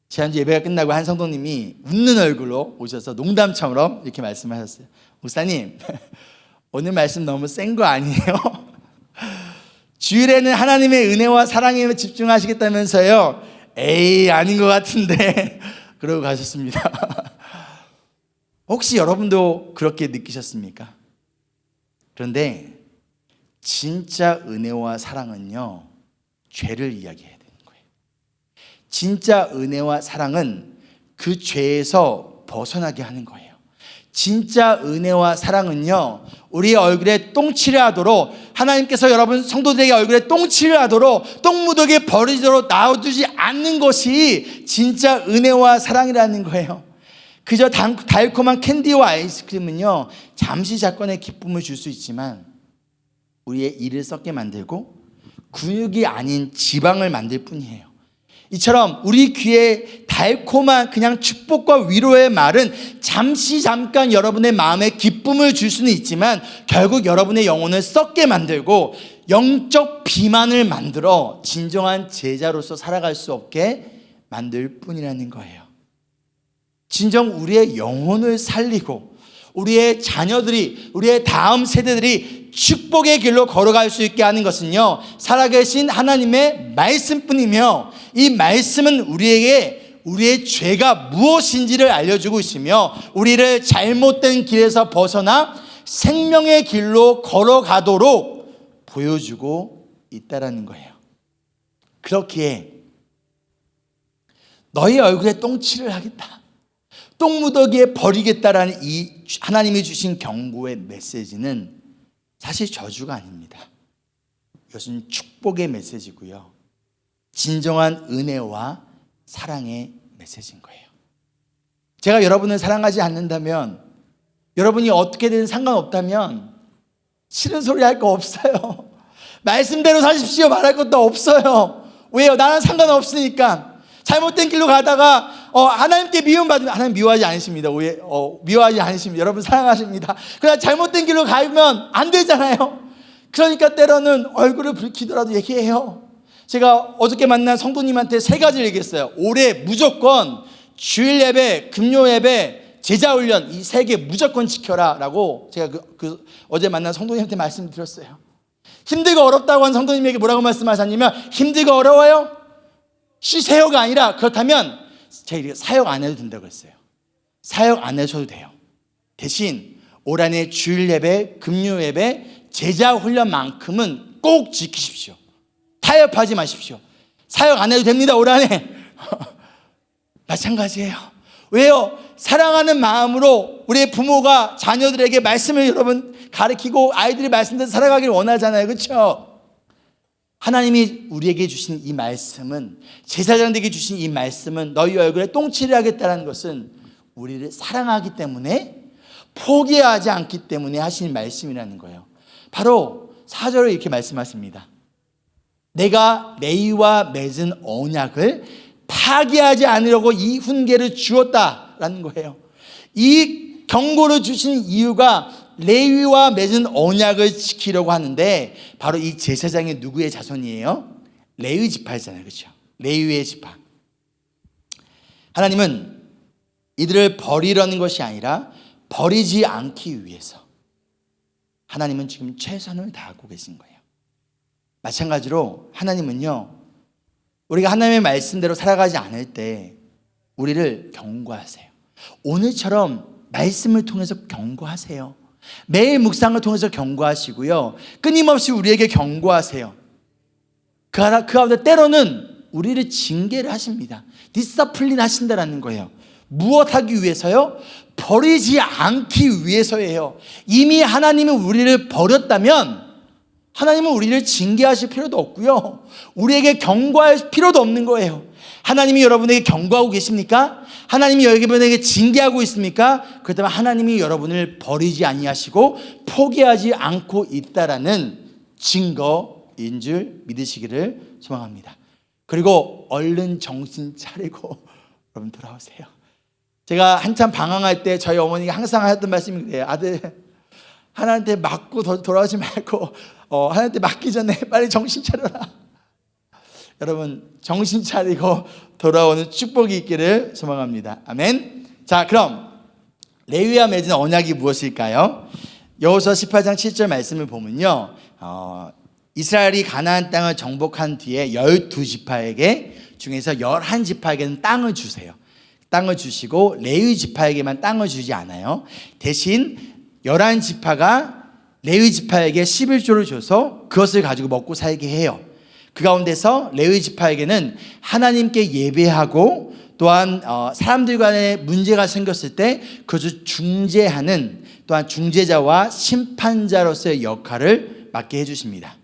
지난주 예배가 끝나고 한 성도님이 웃는 얼굴로 오셔서 농담처럼 이렇게 말씀하셨어요. 목사님, 오늘 말씀 너무 센 거 아니에요? 주일에는 하나님의 은혜와 사랑에 집중하시겠다면서요? 에이, 아닌 것 같은데 그러고 가셨습니다. 혹시 여러분도 그렇게 느끼셨습니까? 그런데 진짜 은혜와 사랑은요, 죄를 이야기해야 되는 거예요. 진짜 은혜와 사랑은 그 죄에서 벗어나게 하는 거예요. 진짜 은혜와 사랑은요, 우리의 얼굴에 똥칠을 하도록, 하나님께서 여러분 성도들에게 얼굴에 똥칠을 하도록 똥무더기에 버리도록 놔두지 않는 것이 진짜 은혜와 사랑이라는 거예요. 그저 달콤한 캔디와 아이스크림은요, 잠시 사건의 기쁨을 줄 수 있지만 우리의 이를 썩게 만들고 근육이 아닌 지방을 만들 뿐이에요. 이처럼 우리 귀에 달콤한 그냥 축복과 위로의 말은 잠깐 여러분의 마음에 기쁨을 줄 수는 있지만 결국 여러분의 영혼을 썩게 만들고 영적 비만을 만들어 진정한 제자로서 살아갈 수 없게 만들 뿐이라는 거예요. 진정 우리의 영혼을 살리고 우리의 자녀들이, 우리의 다음 세대들이 축복의 길로 걸어갈 수 있게 하는 것은요, 살아계신 하나님의 말씀뿐이며, 이 말씀은 우리에게 우리의 죄가 무엇인지를 알려주고 있으며 우리를 잘못된 길에서 벗어나 생명의 길로 걸어가도록 보여주고 있다라는 거예요. 그렇기에 너희 얼굴에 똥칠을 하겠다, 똥무더기에 버리겠다라는 이 하나님이 주신 경고의 메시지는 사실 저주가 아닙니다. 이것은 축복의 메시지고요, 진정한 은혜와 사랑의 메시지인 거예요. 제가 여러분을 사랑하지 않는다면, 여러분이 어떻게든 상관없다면 싫은 소리 할 거 없어요. 말씀대로 사십시오 말할 것도 없어요. 왜요? 나는 상관없으니까. 잘못된 길로 가다가 하나님께 미움받으면, 하나님 미워하지 않으십니다. 미워하지 않으십니다. 여러분 사랑하십니다. 그러나 잘못된 길로 가면 안 되잖아요. 그러니까 때로는 얼굴을 붉히더라도 얘기해요. 제가 어저께 만난 성도님한테 3가지를 얘기했어요. 올해 무조건 주일 예배, 금요 예배, 제자 훈련 이 3개 무조건 지켜라 라고 제가 어제 만난 성도님한테 말씀드렸어요. 힘들고 어렵다고 한 성도님에게 뭐라고 말씀하셨냐면, 힘들고 어려워요? 쉬세요가 아니라, 그렇다면 제가 사역 안 해도 된다고 했어요. 사역 안 하셔도 돼요. 대신 올 한해 주일 예배, 금요 예배, 제자 훈련만큼은 꼭 지키십시오. 타협하지 마십시오. 사역 안 해도 됩니다. 올 한해 마찬가지예요. 왜요? 사랑하는 마음으로 우리의 부모가 자녀들에게 말씀을 여러분 가르치고 아이들이 말씀대로 살아가길 원하잖아요. 그렇죠? 하나님이 우리에게 주신 이 말씀은, 제사장들에게 주신 이 말씀은, 너희 얼굴에 똥칠을 하겠다는 것은 우리를 사랑하기 때문에, 포기하지 않기 때문에 하신 말씀이라는 거예요. 바로 4절에 이렇게 말씀하십니다. 내가 레위와 맺은 언약을 파기하지 않으려고 이 훈계를 주었다라는 거예요. 이 경고를 주신 이유가 레위와 맺은 언약을 지키려고 하는데, 바로 이 제사장이 누구의 자손이에요? 레위 지파잖아요. 그렇죠? 레위의 지파. 하나님은 이들을 버리려는 것이 아니라 버리지 않기 위해서 하나님은 지금 최선을 다하고 계신 거예요. 마찬가지로 하나님은요, 우리가 하나님의 말씀대로 살아가지 않을 때 우리를 경고하세요. 오늘처럼 말씀을 통해서 경고하세요. 매일 묵상을 통해서 경고하시고요, 끊임없이 우리에게 경고하세요. 그 가운데 때로는 우리를 징계를 하십니다. 디서플린 하신다라는 거예요. 무엇하기 위해서요? 버리지 않기 위해서예요. 이미 하나님은 우리를 버렸다면 하나님은 우리를 징계하실 필요도 없고요, 우리에게 경고할 필요도 없는 거예요. 하나님이 여러분에게 경고하고 계십니까? 하나님이 여러분에게 징계하고 있습니까? 그렇다면 하나님이 여러분을 버리지 아니하시고 포기하지 않고 있다라는 증거인 줄 믿으시기를 소망합니다. 그리고 얼른 정신 차리고 여러분 돌아오세요. 제가 한참 방황할 때 저희 어머니가 항상 하셨던 말씀이 그래요. 아들, 하나님한테 맞고 돌아오지 말고 하나님한테 맞기 전에 빨리 정신 차려라. 여러분 정신 차리고 돌아오는 축복이 있기를 소망합니다. 아멘. 자, 그럼 레위와 맺은 언약이 무엇일까요? 여호수아 18장 7절 말씀을 보면요, 이스라엘이 가나안 땅을 정복한 뒤에 12지파에게 중에서 11지파에게는 땅을 주세요. 땅을 주시고 레위 지파에게만 땅을 주지 않아요. 대신 11지파가 레위 지파에게 11조를 줘서 그것을 가지고 먹고 살게 해요. 그 가운데서 레위 지파에게는 하나님께 예배하고 또한 사람들 간에 문제가 생겼을 때 그것을 중재하는 또한 중재자와 심판자로서의 역할을 맡게 해주십니다.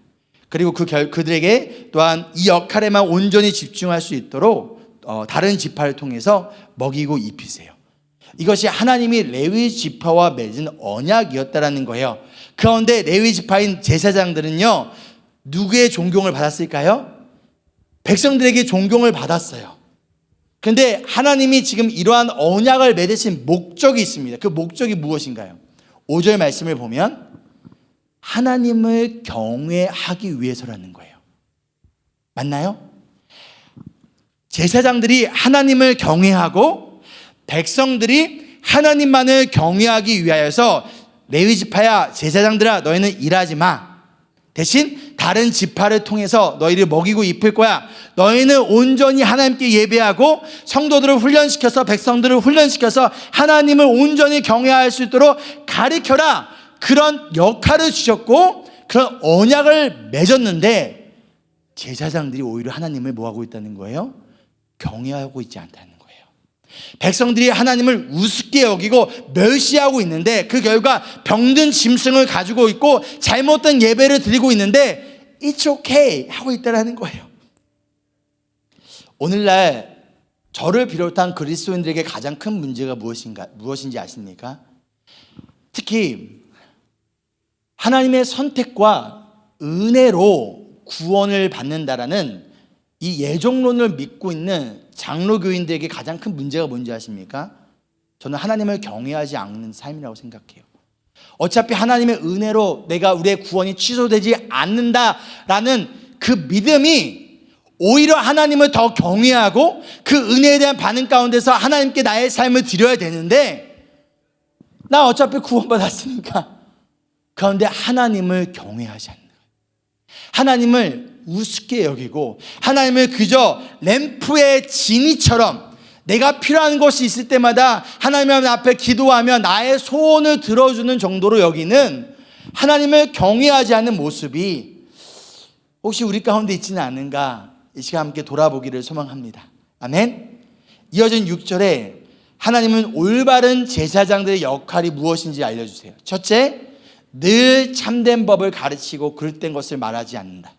그리고 그들에게 또한 이 역할에만 온전히 집중할 수 있도록 다른 지파를 통해서 먹이고 입히세요. 이것이 하나님이 레위 지파와 맺은 언약이었다라는 거예요. 그 가운데 레위 지파인 제사장들은요, 누구의 존경을 받았을까요? 백성들에게 존경을 받았어요. 그런데 하나님이 지금 이러한 언약을 맺으신 목적이 있습니다. 그 목적이 무엇인가요? 5절 말씀을 보면 하나님을 경외하기 위해서라는 거예요. 맞나요? 제사장들이 하나님을 경외하고 백성들이 하나님만을 경외하기 위하여서 레위 지파야, 제사장들아, 너희는 일하지 마. 대신 다른 지파를 통해서 너희를 먹이고 입힐 거야. 너희는 온전히 하나님께 예배하고 성도들을 훈련시켜서, 백성들을 훈련시켜서 하나님을 온전히 경외할 수 있도록 가르쳐라. 그런 역할을 주셨고 그런 언약을 맺었는데 제사장들이 오히려 하나님을 뭐하고 있다는 거예요? 경외하고 있지 않다는 거예요. 백성들이 하나님을 우습게 여기고 멸시하고 있는데 그 결과 병든 짐승을 가지고 있고 잘못된 예배를 드리고 있는데 It's okay 하고 있다는 거예요. 오늘날 저를 비롯한 그리스도인들에게 가장 큰 문제가 무엇인지 아십니까? 특히 하나님의 선택과 은혜로 구원을 받는다라는 이 예정론을 믿고 있는 장로교인들에게 가장 큰 문제가 뭔지 아십니까? 저는 하나님을 경외하지 않는 삶이라고 생각해요. 어차피 하나님의 은혜로 우리의 구원이 취소되지 않는다라는 그 믿음이 오히려 하나님을 더 경외하고 그 은혜에 대한 반응 가운데서 하나님께 나의 삶을 드려야 되는데 나 어차피 구원받았으니까 그런데 하나님을 경외하지 않는 거예요. 하나님을 우습게 여기고 하나님을 그저 램프의 지니처럼 내가 필요한 것이 있을 때마다 하나님 앞에 기도하며 나의 소원을 들어주는 정도로 여기는 하나님을 경외하지 않는 모습이 혹시 우리 가운데 있지는 않은가 이 시간 함께 돌아보기를 소망합니다. 아멘. 이어진 6절에 하나님은 올바른 제사장들의 역할이 무엇인지 알려주세요. 첫째, 늘 참된 법을 가르치고 그릇된 것을 말하지 않는다.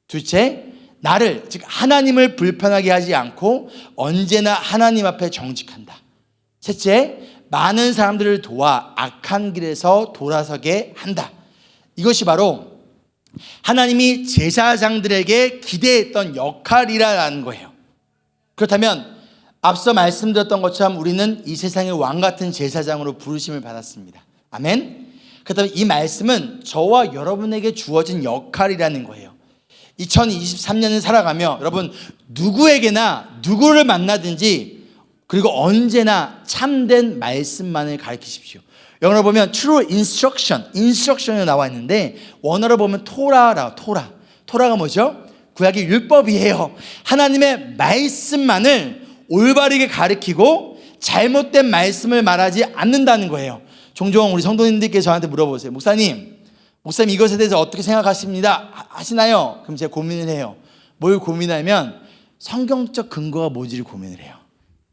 둘째, 나를 즉 하나님을 불편하게 하지 않고 언제나 하나님 앞에 정직한다. 셋째, 많은 사람들을 도와 악한 길에서 돌아서게 한다. 이것이 바로 하나님이 제사장들에게 기대했던 역할이라는 거예요. 그렇다면 앞서 말씀드렸던 것처럼 우리는 이 세상의 왕 같은 제사장으로 부르심을 받았습니다. 아멘. 그렇다면 이 말씀은 저와 여러분에게 주어진 역할이라는 거예요. 2023년을 살아가며 여러분 누구에게나 누구를 만나든지 그리고 언제나 참된 말씀만을 가르치십시오. 영어로 보면 true instruction이 나와 있는데 원어로 보면 토라가 뭐죠? 구약의 율법이에요. 하나님의 말씀만을 올바르게 가르치고 잘못된 말씀을 말하지 않는다는 거예요. 종종 우리 성도님들께서 저한테 물어보세요. 목사님 이것에 대해서 어떻게 생각하십니다? 하시나요? 그럼 제가 고민을 해요. 뭘 고민하면 성경적 근거가 뭔지를 고민을 해요.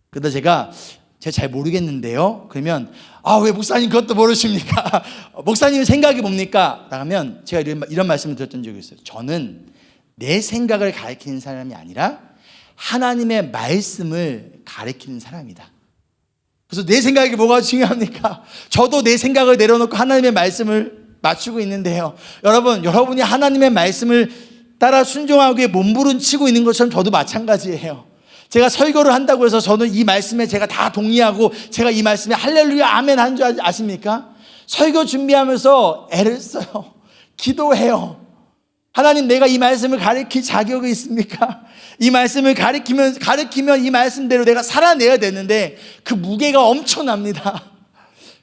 그러다 제가 잘 모르겠는데요. 그러면 왜 목사님 그것도 모르십니까? 목사님 생각이 뭡니까? 라면 제가 이런 말씀을 드렸던 적이 있어요. 저는 내 생각을 가리키는 사람이 아니라 하나님의 말씀을 가리키는 사람이다. 그래서 내 생각이 뭐가 중요합니까? 저도 내 생각을 내려놓고 하나님의 말씀을 맞추고 있는데요. 여러분이 하나님의 말씀을 따라 순종하기에 몸부림치고 있는 것처럼 저도 마찬가지예요. 제가 설교를 한다고 해서 저는 이 말씀에 제가 다 동의하고 제가 이 말씀에 할렐루야 아멘 하는 줄 아십니까? 설교 준비하면서 애를 써요. 기도해요. 하나님 내가 이 말씀을 가르칠 자격이 있습니까? 이 말씀을 가르치면 이 말씀대로 내가 살아내야 되는데 그 무게가 엄청납니다.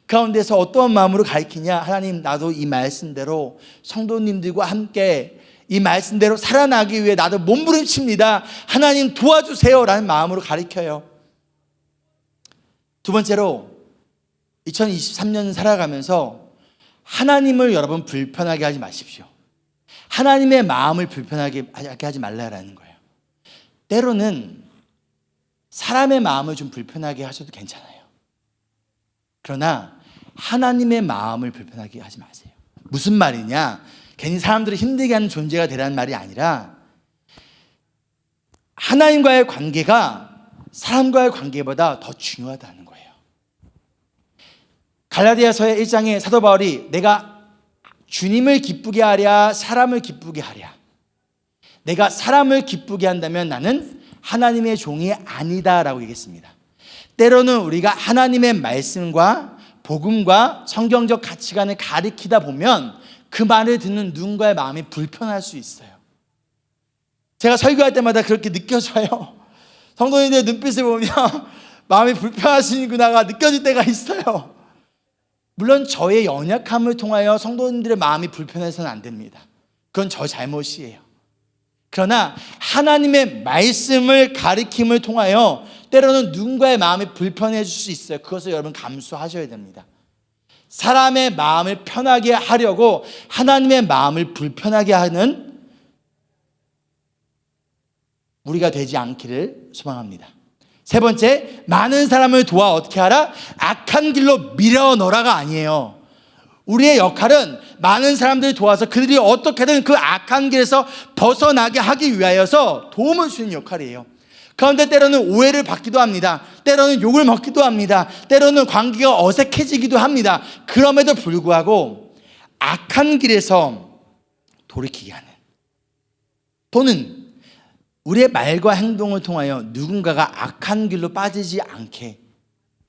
가운데서 어떠한 마음으로 가르치냐? 하나님 나도 이 말씀대로 성도님들과 함께 이 말씀대로 살아나기 위해 나도 몸부림칩니다. 하나님 도와주세요 라는 마음으로 가르쳐요. 두 번째로 2023년 살아가면서 하나님을 여러분 불편하게 하지 마십시오. 하나님의 마음을 불편하게 하지 말라라는 거예요. 때로는 사람의 마음을 좀 불편하게 하셔도 괜찮아요. 그러나 하나님의 마음을 불편하게 하지 마세요. 무슨 말이냐? 괜히 사람들을 힘들게 하는 존재가 되라는 말이 아니라 하나님과의 관계가 사람과의 관계보다 더 중요하다는 거예요. 갈라디아서의 1장에 사도 바울이 내가 주님을 기쁘게 하랴 사람을 기쁘게 하랴, 내가 사람을 기쁘게 한다면 나는 하나님의 종이 아니다라고 얘기했습니다. 때로는 우리가 하나님의 말씀과 복음과 성경적 가치관을 가리키다 보면 그 말을 듣는 누군가의 마음이 불편할 수 있어요. 제가 설교할 때마다 그렇게 느껴져요. 성도님들의 눈빛을 보면 마음이 불편하시구나가 느껴질 때가 있어요. 물론 저의 연약함을 통하여 성도님들의 마음이 불편해서는 안 됩니다. 그건 저 잘못이에요. 그러나 하나님의 말씀을 가리킴을 통하여 때로는 누군가의 마음이 불편해질 수 있어요. 그것을 여러분 감수하셔야 됩니다. 사람의 마음을 편하게 하려고 하나님의 마음을 불편하게 하는 우리가 되지 않기를 소망합니다. 세 번째, 많은 사람을 도와 어떻게 하라? 악한 길로 밀어넣으라가 아니에요. 우리의 역할은 많은 사람들을 도와서 그들이 어떻게든 그 악한 길에서 벗어나게 하기 위하여서 도움을 주는 역할이에요. 그런데 때로는 오해를 받기도 합니다. 때로는 욕을 먹기도 합니다. 때로는 관계가 어색해지기도 합니다. 그럼에도 불구하고 악한 길에서 돌이키게 하는, 또는 우리의 말과 행동을 통하여 누군가가 악한 길로 빠지지 않게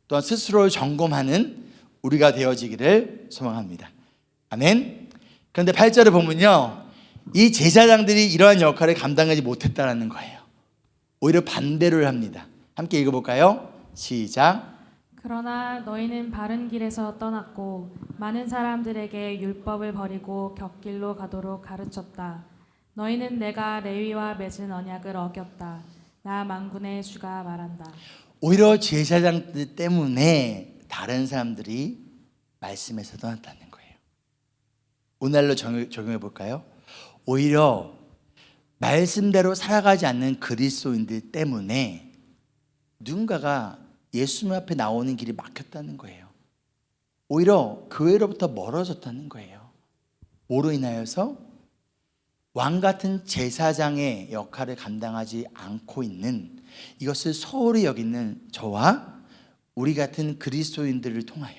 또한 스스로를 점검하는 우리가 되어지기를 소망합니다. 아멘. 그런데 8절을 보면요, 이 제사장들이 이러한 역할을 감당하지 못했다는 거예요. 오히려 반대를 합니다. 함께 읽어볼까요? 시작. 그러나 너희는 바른 길에서 떠났고 많은 사람들에게 율법을 버리고 곁길로 가도록 가르쳤다. 너희는 내가 레위와 맺은 언약을 어겼다. 나 만군의 주가 말한다. 오히려 제사장들 때문에 다른 사람들이 말씀에서 떠났다는 거예요. 오늘날로 적용해 볼까요? 오히려 말씀대로 살아가지 않는 그리스도인들 때문에 누군가가 예수님 앞에 나오는 길이 막혔다는 거예요. 오히려 교회로부터 멀어졌다는 거예요. 뭐로 인하여서? 왕 같은 제사장의 역할을 감당하지 않고 있는, 이것을 소홀히 여기는 저와 우리 같은 그리스도인들을 통하여,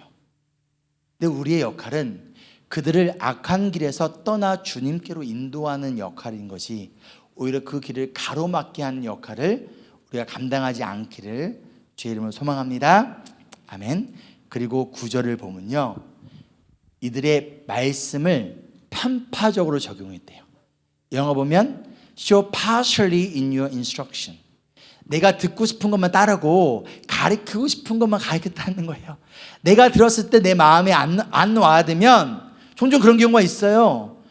근데 우리의 역할은 그들을 악한 길에서 떠나 주님께로 인도하는 역할인 것이, 오히려 그 길을 가로막게 하는 역할을 우리가 감당하지 않기를 주의 이름으로 소망합니다. 아멘. 그리고 9절을 보면요, 이들의 말씀을 편파적으로 적용했대요. 영어 보면 show partially in your instruction. 내가 듣고 싶은 것만 따르고 가르치고 싶은 것만 가르쳤다는 거예요. 내가 들었을 때 내 마음에 안 와닿으면, 종종 그런 경우가 있어요.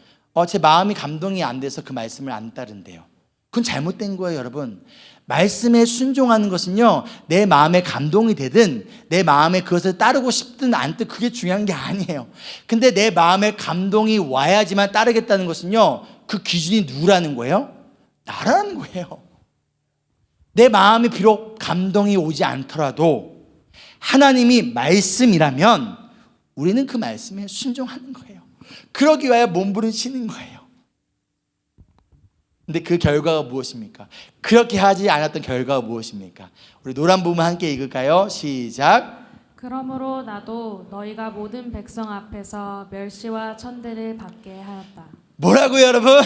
제 마음이 감동이 안 돼서 그 말씀을 안 따른대요. 그건 잘못된 거예요, 여러분. 말씀에 순종하는 것은요, 내 마음에 감동이 되든 내 마음에 그것을 따르고 싶든 않든 그게 중요한 게 아니에요. 근데 내 마음에 감동이 와야지만 따르겠다는 것은요, 그 기준이 누구라는 거예요? 나라는 거예요. 내 마음이 비록 감동이 오지 않더라도 하나님이 말씀이라면 우리는 그 말씀에 순종하는 거예요. 그러기 위하여 몸부림치는 거예요. 근데 그 결과가 무엇입니까? 그렇게 하지 않았던 결과가 무엇입니까? 우리 노란 부분 함께 읽을까요? 시작. 그러므로 나도 너희가 모든 백성 앞에서 멸시와 천대를 받게 하였다. 뭐라고요, 여러분?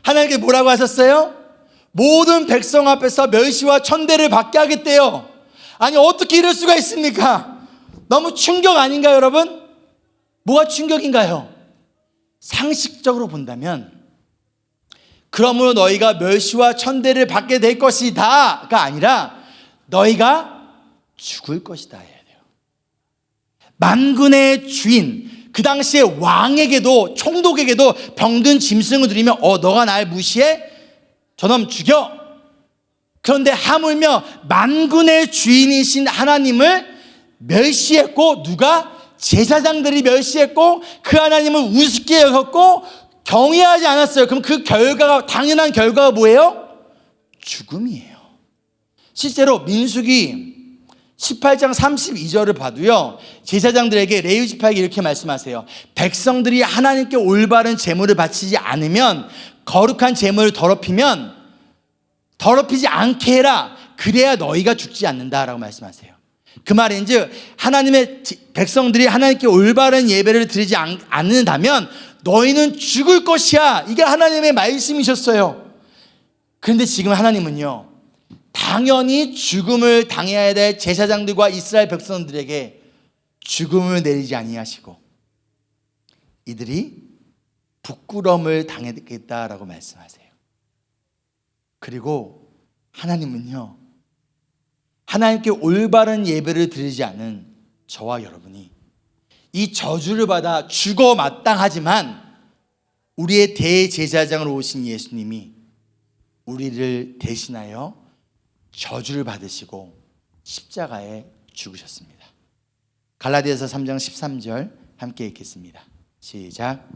하나님께 뭐라고 하셨어요? 모든 백성 앞에서 멸시와 천대를 받게 하겠대요. 아니, 어떻게 이럴 수가 있습니까? 너무 충격 아닌가요, 여러분? 뭐가 충격인가요? 상식적으로 본다면, 그러므로 너희가 멸시와 천대를 받게 될 것이다가 아니라 너희가 죽을 것이다 해야 돼요. 만군의 주인, 그 당시에 왕에게도, 총독에게도 병든 짐승을 들이면 너가 날 무시해? 저놈 죽여. 그런데 하물며 만군의 주인이신 하나님을 멸시했고, 누가? 제사장들이 멸시했고, 그 하나님을 우습게 여겼고, 경외하지 않았어요. 그럼 그 결과가, 당연한 결과가 뭐예요? 죽음이에요. 실제로 민수기 18장 32절을 봐도요, 제사장들에게 레위 지파에게 이렇게 말씀하세요. 백성들이 하나님께 올바른 제물을 바치지 않으면, 거룩한 제물을 더럽히지 않게 해라. 그래야 너희가 죽지 않는다라고 말씀하세요. 그 말인즉 하나님의 백성들이 하나님께 올바른 예배를 드리지 않는다면 너희는 죽을 것이야. 이게 하나님의 말씀이셨어요. 그런데 지금 하나님은요, 당연히 죽음을 당해야 될 제사장들과 이스라엘 백성들에게 죽음을 내리지 아니하시고 이들이 부끄러움을 당하겠다라고 말씀하세요. 그리고 하나님은요, 하나님께 올바른 예배를 드리지 않은 저와 여러분이 이 저주를 받아 죽어 마땅하지만 우리의 대제사장으로 오신 예수님이 우리를 대신하여 저주를 받으시고 십자가에 죽으셨습니다. 갈라디아서 3장 13절 함께 읽겠습니다. 시작.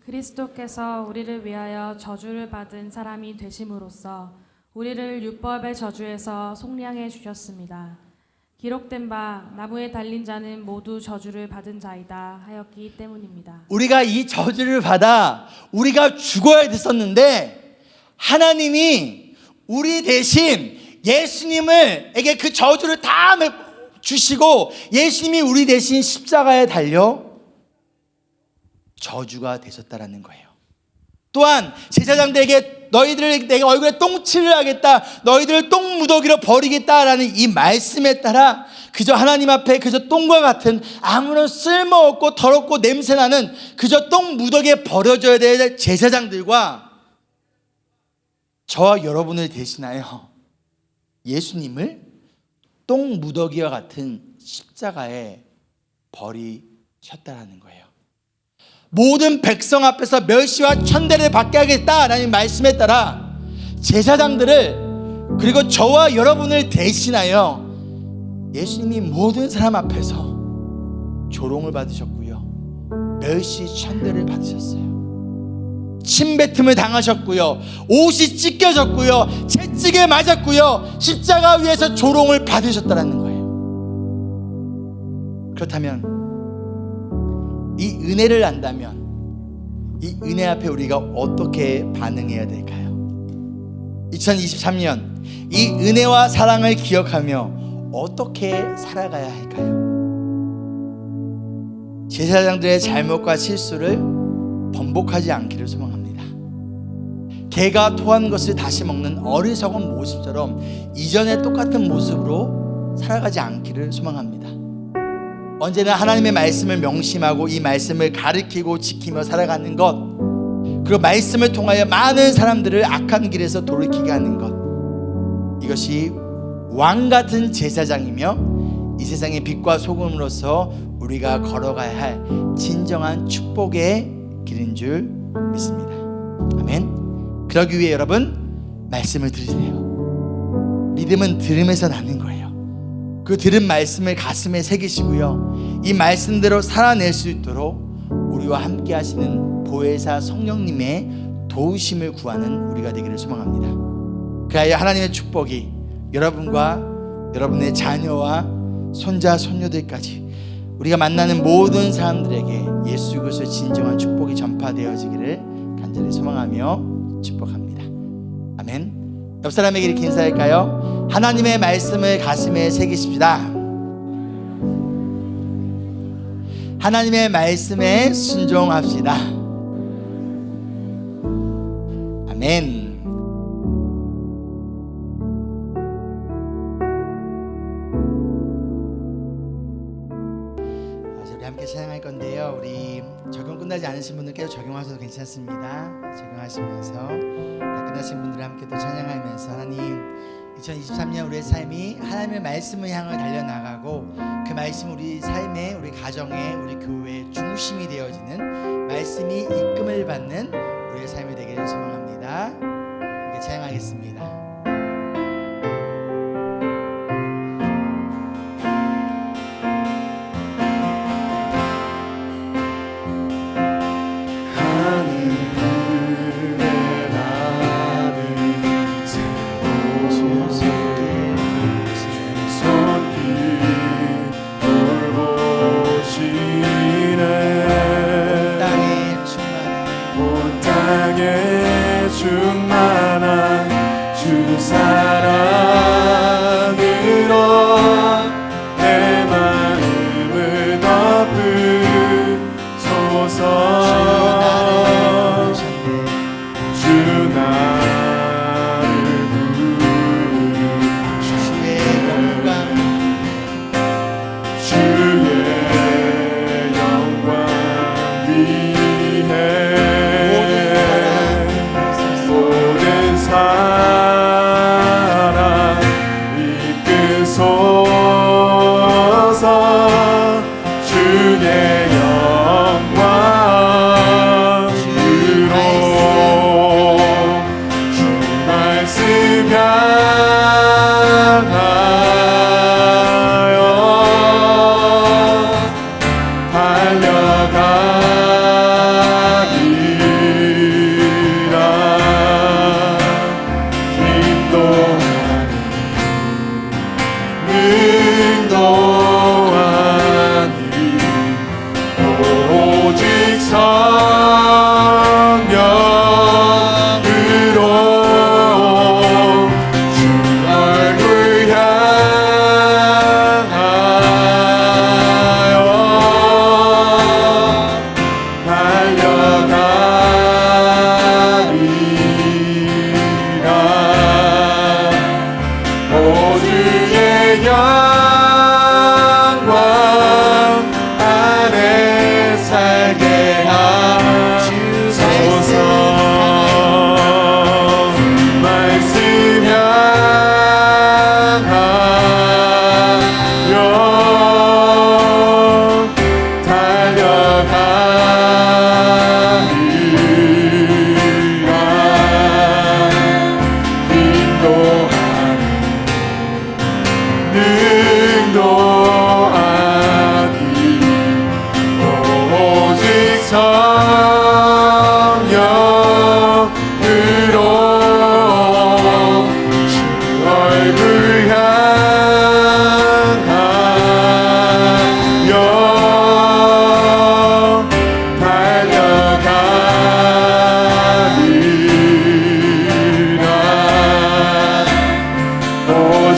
그리스도께서 우리를 위하여 저주를 받은 사람이 되심으로써 우리를 율법의 저주에서 속량해 주셨습니다. 기록된 바 나무에 달린 자는 모두 저주를 받은 자이다 하였기 때문입니다. 우리가 이 저주를 받아 우리가 죽어야 됐었는데 하나님이 우리 대신 예수님에게 그 저주를 다 주시고 예수님이 우리 대신 십자가에 달려 저주가 되셨다라는 거예요. 또한 제사장들에게 너희들 내가 얼굴에 똥칠을 하겠다, 너희들을 똥무더기로 버리겠다라는 이 말씀에 따라 그저 하나님 앞에 그저 똥과 같은 아무런 쓸모없고 더럽고 냄새나는 그저 똥무더기에 버려져야 될 제사장들과 저와 여러분을 대신하여 예수님을 똥무더기와 같은 십자가에 버리셨다라는 거예요. 모든 백성 앞에서 멸시와 천대를 받게 하겠다라는 말씀에 따라 제사장들을 그리고 저와 여러분을 대신하여 예수님이 모든 사람 앞에서 조롱을 받으셨고요, 멸시 천대를 받으셨어요. 침뱉음을 당하셨고요, 옷이 찢겨졌고요, 채찍에 맞았고요, 십자가 위에서 조롱을 받으셨다는 거예요. 그렇다면 이 은혜를 안다면 이 은혜 앞에 우리가 어떻게 반응해야 될까요? 2023년 이 은혜와 사랑을 기억하며 어떻게 살아가야 할까요? 제사장들의 잘못과 실수를 번복하지 않기를 소망합니다. 개가 토한 것을 다시 먹는 어리석은 모습처럼 이전의 똑같은 모습으로 살아가지 않기를 소망합니다. 언제나 하나님의 말씀을 명심하고 이 말씀을 가르치고 지키며 살아가는 것, 그리고 말씀을 통하여 많은 사람들을 악한 길에서 돌이키게 하는 것, 이것이 왕같은 제사장이며 이 세상의 빛과 소금으로서 우리가 걸어가야 할 진정한 축복의 길인 줄 믿습니다. 아멘. 그러기 위해 여러분 말씀을 들으세요. 믿음은 들음에서 나는 거예요. 그 들은 말씀을 가슴에 새기시고요, 이 말씀대로 살아낼 수 있도록 우리와 함께 하시는 보혜사 성령님의 도우심을 구하는 우리가 되기를 소망합니다. 그래야 하나님의 축복이 여러분과 여러분의 자녀와 손자 손녀들까지 우리가 만나는 모든 사람들에게 예수 그리스도의 진정한 축복이 전파되어지기를 간절히 소망하며 축복합니다. 아멘. 옆 사람에게 이렇게 인사할까요? 하나님의 말씀을 가슴에 새기십시다. 하나님의 말씀에 순종합시다. 아멘. 우리 함께 찬양할 건데요, 우리 적용 끝나지 않으신 분들께도 적용하셔도 괜찮습니다. 적용하시면서 다 끝나신 분들 함께 또 찬양하면서 하나님, 2023년 우리의 삶이 하나님의 말씀을 향해 달려나가고 그 말씀 우리 삶에, 우리 가정에, 우리 교회의 중심이 되어지는 말씀이 이끌림을 받는 우리의 삶이 되기를 소망합니다. 함께 찬양하겠습니다. 하늘 주 사랑으로 내 마음을 덮으소서. 주 나를 부르셨네. 주의 영광 위에 모든 사랑 이끄소서. 주의 영광으로 주 말씀 향하여 달려가리라. 인도하니 오직 성령으로 주 얼굴 향하여 달려가리라. 오 주의 영광 안에 살게 하소서. 말씀 향하여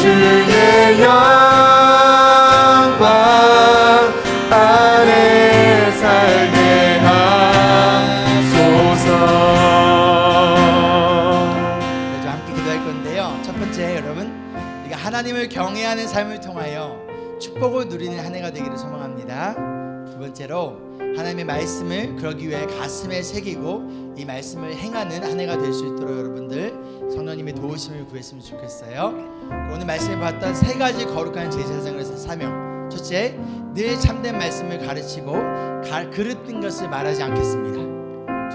주의 영광 안에 살게 하소서. 좀 함께 기도할 건데요. 첫 번째, 여러분, 우리가 하나님을 경외하는 삶을 통하여 축복을 누리는 한 해가 되기를 소망합니다. 두 번째로, 하나님의 말씀을 그러기 위해 가슴에 새기고 이 말씀을 행하는 한 해가 될 수 있도록 여러분들 성령님의 도우심을 구했으면 좋겠어요. 오늘 말씀에 봤던 세 가지 거룩한 제사장으로서 사명. 첫째, 늘 참된 말씀을 가르치고 그릇된 것을 말하지 않겠습니다.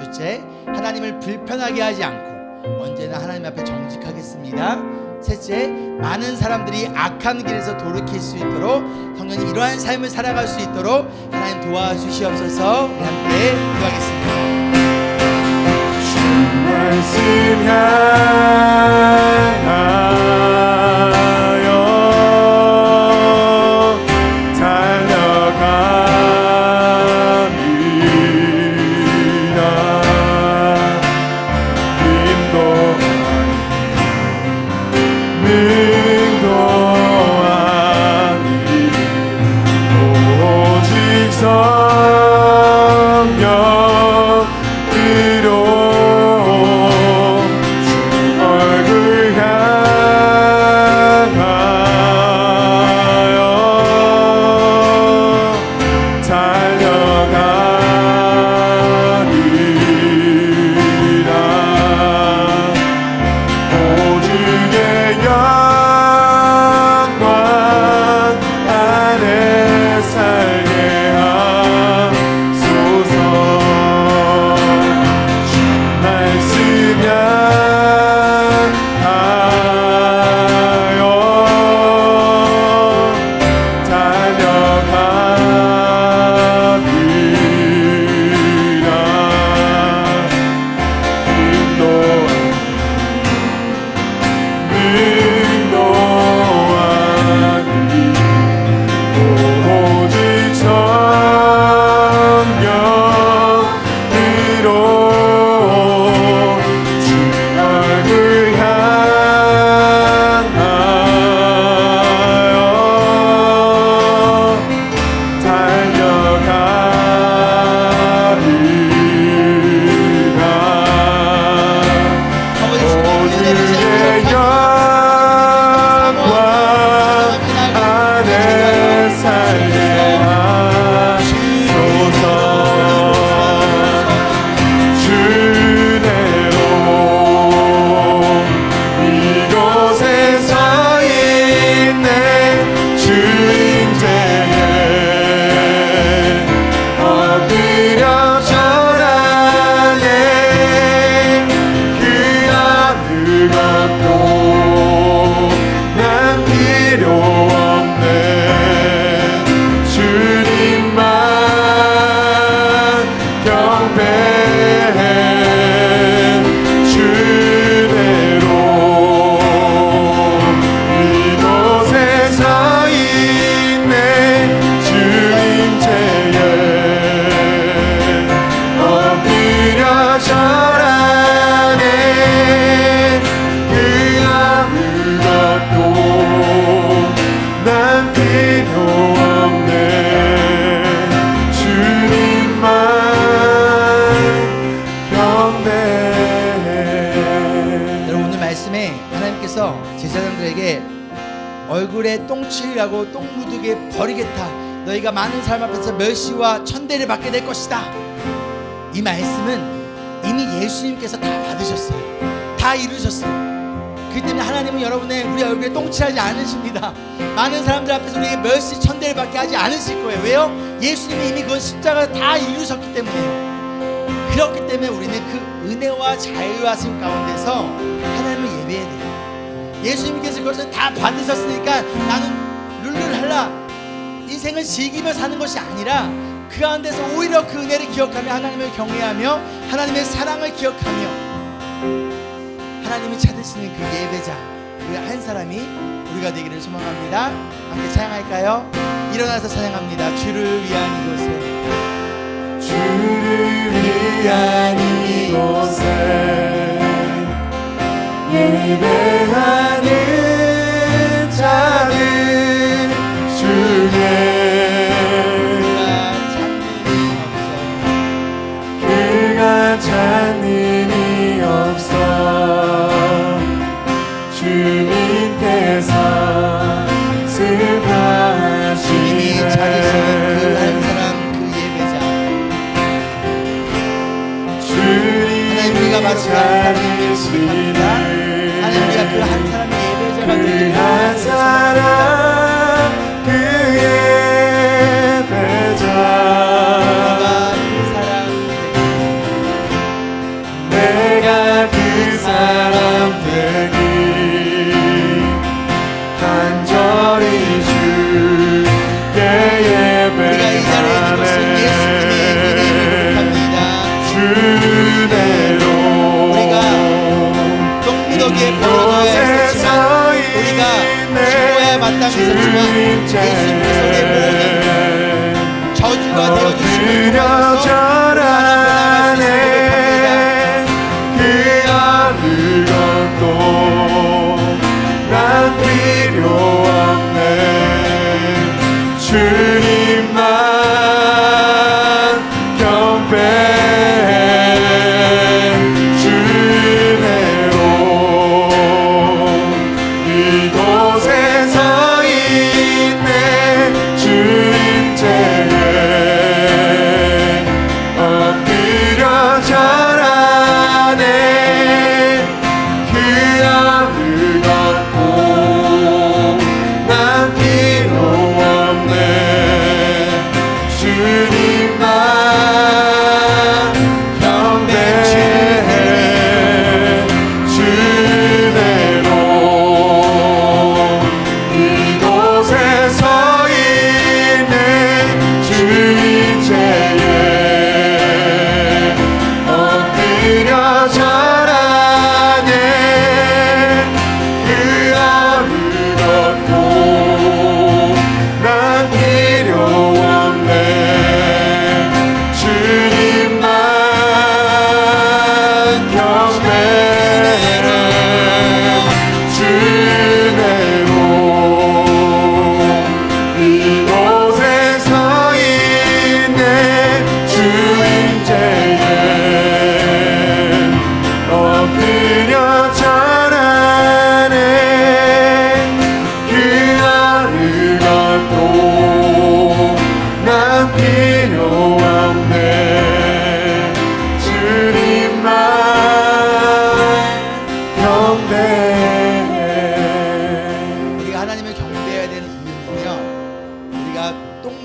둘째, 하나님을 불편하게 하지 않고 언제나 하나님 앞에 정직하겠습니다. 셋째, 많은 사람들이 악한 길에서 돌이킬 수 있도록 성령님 이러한 삶을 살아갈 수 있도록 하나님 도와주시옵소서. 함께 기도하겠습니다. 주 말씀 향하여 달려가리라. 인도하니 오직 성령으로 주 얼굴 향하여 달려가리라. 오 주의 영광 안에 살게 하소서. 주 말씀 향하여 달려가리라. 인도하니 주의 영광 안에 살게 하소서. 주대로 이곳에 서 있네. 주인제에 엎드려 절하네. 그 어느 것도 난 필요 없네. 주님만 경배해. 주대로 이곳에 서 있네. 주인제에 엎드려 절하네. 그 어느 것도 난 필요 없네. 주님만 경배해. 여러분, 오늘 말씀에 하나님께서 제사장들에게 얼굴에 똥칠이라고 똥 묻게 버리겠다, 너희가 많은 사람 앞에서 멸시와 천대를 받게 될 것이다, 이 말씀은 이미 예수님께서 다 받으셨어요. 다 이루셨어요. 그렇기 때문에 하나님은 여러분의 우리 얼굴에 똥칠하지 않으십니다. 많은 사람들 앞에서 우리에게 멸시 천대를 받게 하지 않으실 거예요. 왜요? 예수님이 이미 그건 십자가를 다 이루셨기 때문에요. 그렇기 때문에 우리는 그 은혜와 자유하심 가운데서 하나님을 예배해야 돼요. 예수님께서 그것을 다 받으셨으니까 나는 룰루랄라 인생을 즐기며 사는 것이 아니라 그 가운데서 오히려 그 은혜를 기억하며 하나님을 경외하며 하나님의 사랑을 기억하며 하나님이 찾으시는 그 예배자, 그 한 사람이 우리가 되기를 소망합니다. 함께 찬양할까요? 일어나서 찬양합니다. 주를 위한 이곳에, 주를 위한 이곳에 예배하는 자는 주의 그가 찾는 이 없어. 주님께서 주님이 찾으시는 그 한 승하시네. 사람, 그 예배자, 주님이 하나님, 우리가 바로 그 한 사람을 고백합니다. 하나님, 우리가 그 한 사람의 예배자가 그 되기를 한 사람 그 예배자 내가 그 사람 되기 간절히 주께 우리가 이 자리에 있는 것은 예수님의 은혜를 고백합니다. 주대로 우리가 똥무더기에 버려져야 했었지만 우리가 죽어야 마땅했었지만 예수님께서 우리의 모든 저주가 되어주시고 절하네. 그 어느 것도 난 필요 없네. 주님만 경배해. 주대로 이곳에 서 있네. 주인제에 엎드려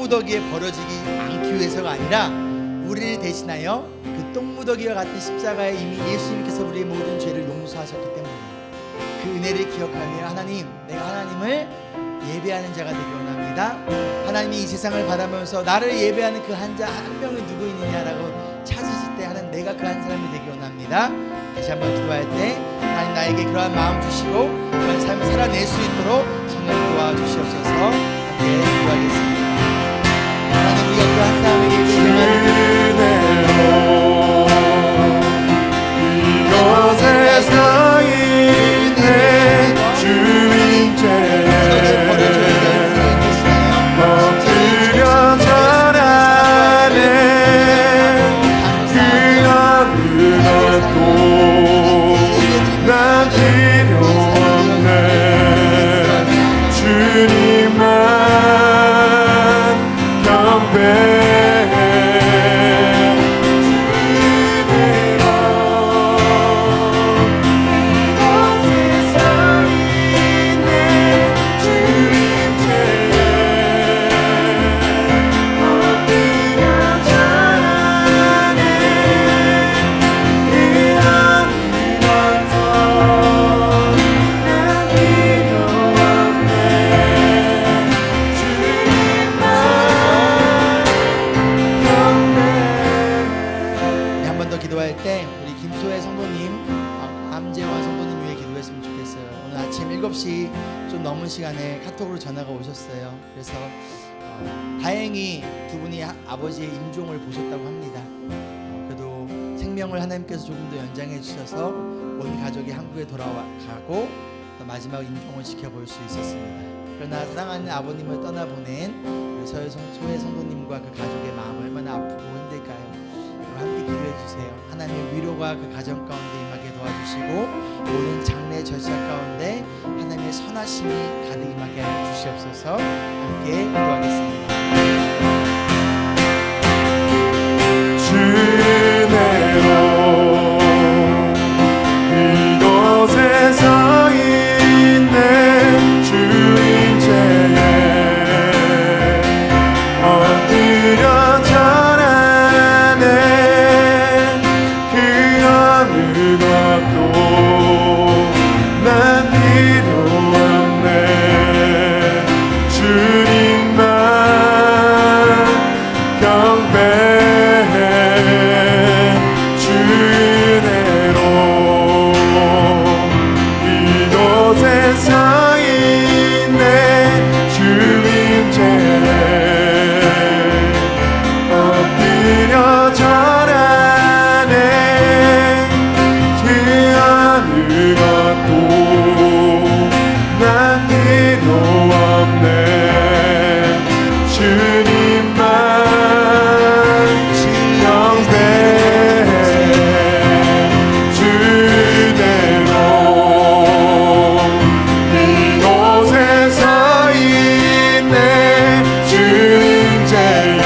똥무더기에 버려지기 않기 위해서가 아니라 우리를 대신하여 그 똥무더기와 같은 십자가에 이미 예수님께서 우리의 모든 죄를 용서하셨기 때문에 그 은혜를 기억하며 하나님, 내가 하나님을 예배하는 자가 되기 원합니다. 하나님이 이 세상을 바라보면서 나를 예배하는 그 한 명이 누구 있느냐라고 찾으실 때 하나님, 내가 그 한 사람이 되기 원합니다. 다시 한번 기도할 때 하나님, 나에게 그러한 마음 주시고 그런 삶을 살아낼 수 있도록 성령 도와주시옵소서. 함께 기도하겠습니다. 하나님, 우리가 그 한 사람에게 이곳에 서 있네 주인께 엎드려 절하네 그 어느 것도 난 필요 없네 주님만 경배해 기도할 때 우리 김소혜 성도님, 암재원 성도님 위해 기도했으면 좋겠어요. 오늘 아침 7시 좀 넘은 시간에 카톡으로 전화가 오셨어요. 그래서 다행히 두 분이 아버지의 임종을 보셨다고 합니다. 그래도 생명을 하나님께서 조금 더 연장해 주셔서 온 가족이 한국에 돌아가고 또 마지막 임종을 지켜볼 수 있었습니다. 그러나 사랑하는 아버님을 떠나보낸 우리 소혜 성도님과 그 가족의 마음 얼마나 아프고 힘들까요? 함께 기도해 주세요. 하나님의 위로가 그 가정 가운데 임하게 도와주시고 모든 장래 절차 가운데 하나님의 선하심이 가득 임하게 하여 주시옵소서. 함께 기도하겠습니다. 주내로 이곳에 서 있네 주인께에 엎드려 절하네 그 어느 것도 난 필요 없네 주님만 경배해 주내로 이곳에 서 있네 주님께 엎드려 절하네 그 어느 것도 난 필요 없네 주님만 경배해 주대로 이곳에 서 있네 주님께에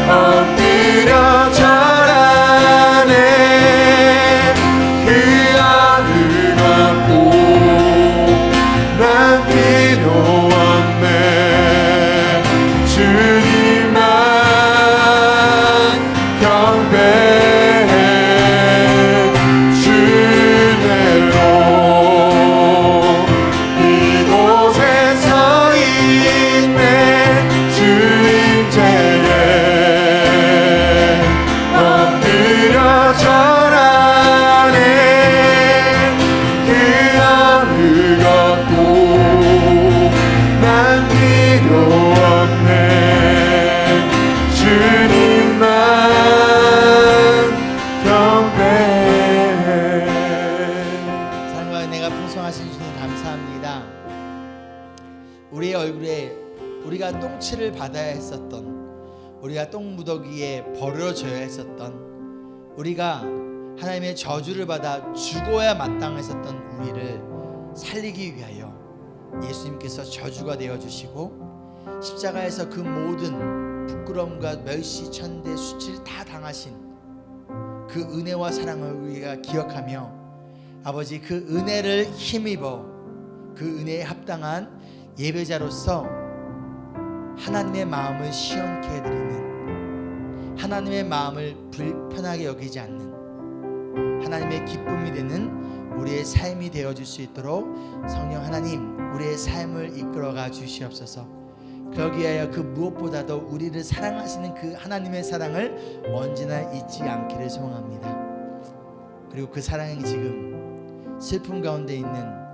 엎드려 절하네 그 어느 것도 난 필요 없네 주님만 경배해 주내로 이곳에 서 있네 주님께에 엎드려 절하네 그 어느 것도 난 필요 없네 주님만 경배해. 사랑과 은혜가 풍성하신 주님 감사합니다. 우리의 얼굴에 우리가 똥칠을 받아야 했었던, 우리가 똥무더기에 버려져야 했었던, 우리가 하나님의 저주를 받아 죽어야 마땅했었던 우리를 살리기 위하여 예수님께서 저주가 되어주시고 십자가에서 그 모든 부끄러움과 멸시, 천대, 수치를 다 당하신 그 은혜와 사랑을 우리가 기억하며 아버지 그 은혜를 힘입어 그 은혜에 합당한 예배자로서 하나님의 마음을 시원케 해드리는, 하나님의 마음을 불편하게 여기지 않는 하나님의 기쁨이 되는 우리의 삶이 되어줄 수 있도록 성령 하나님 우리의 삶을 이끌어가 주시옵소서. 그러기 위하여 그 무엇보다도 우리를 사랑하시는 그 하나님의 사랑을 언제나 잊지 않기를 소망합니다. 그리고 그 사랑이 지금 슬픔 가운데 있는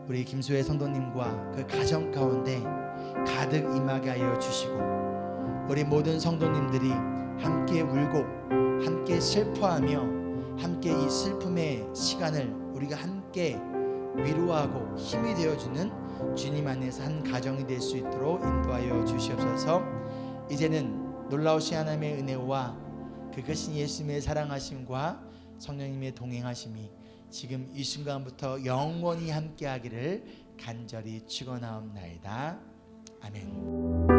우리 김수혜 성도님과 그 가정 가운데 가득 임하게 하여 주시고, 우리 모든 성도님들이 함께 울고 함께 슬퍼하며 함께 이 슬픔의 시간을 우리가 함께 위로하고 힘이 되어주는 주님 안에서 한 가정이 될 수 있도록 인도하여 주시옵소서. 이제는 놀라우신 하나님의 은혜와 그것인 예수님의 사랑하심과 성령님의 동행하심이 지금 이 순간부터 영원히 함께하기를 간절히 축원하옵나이다. 아멘.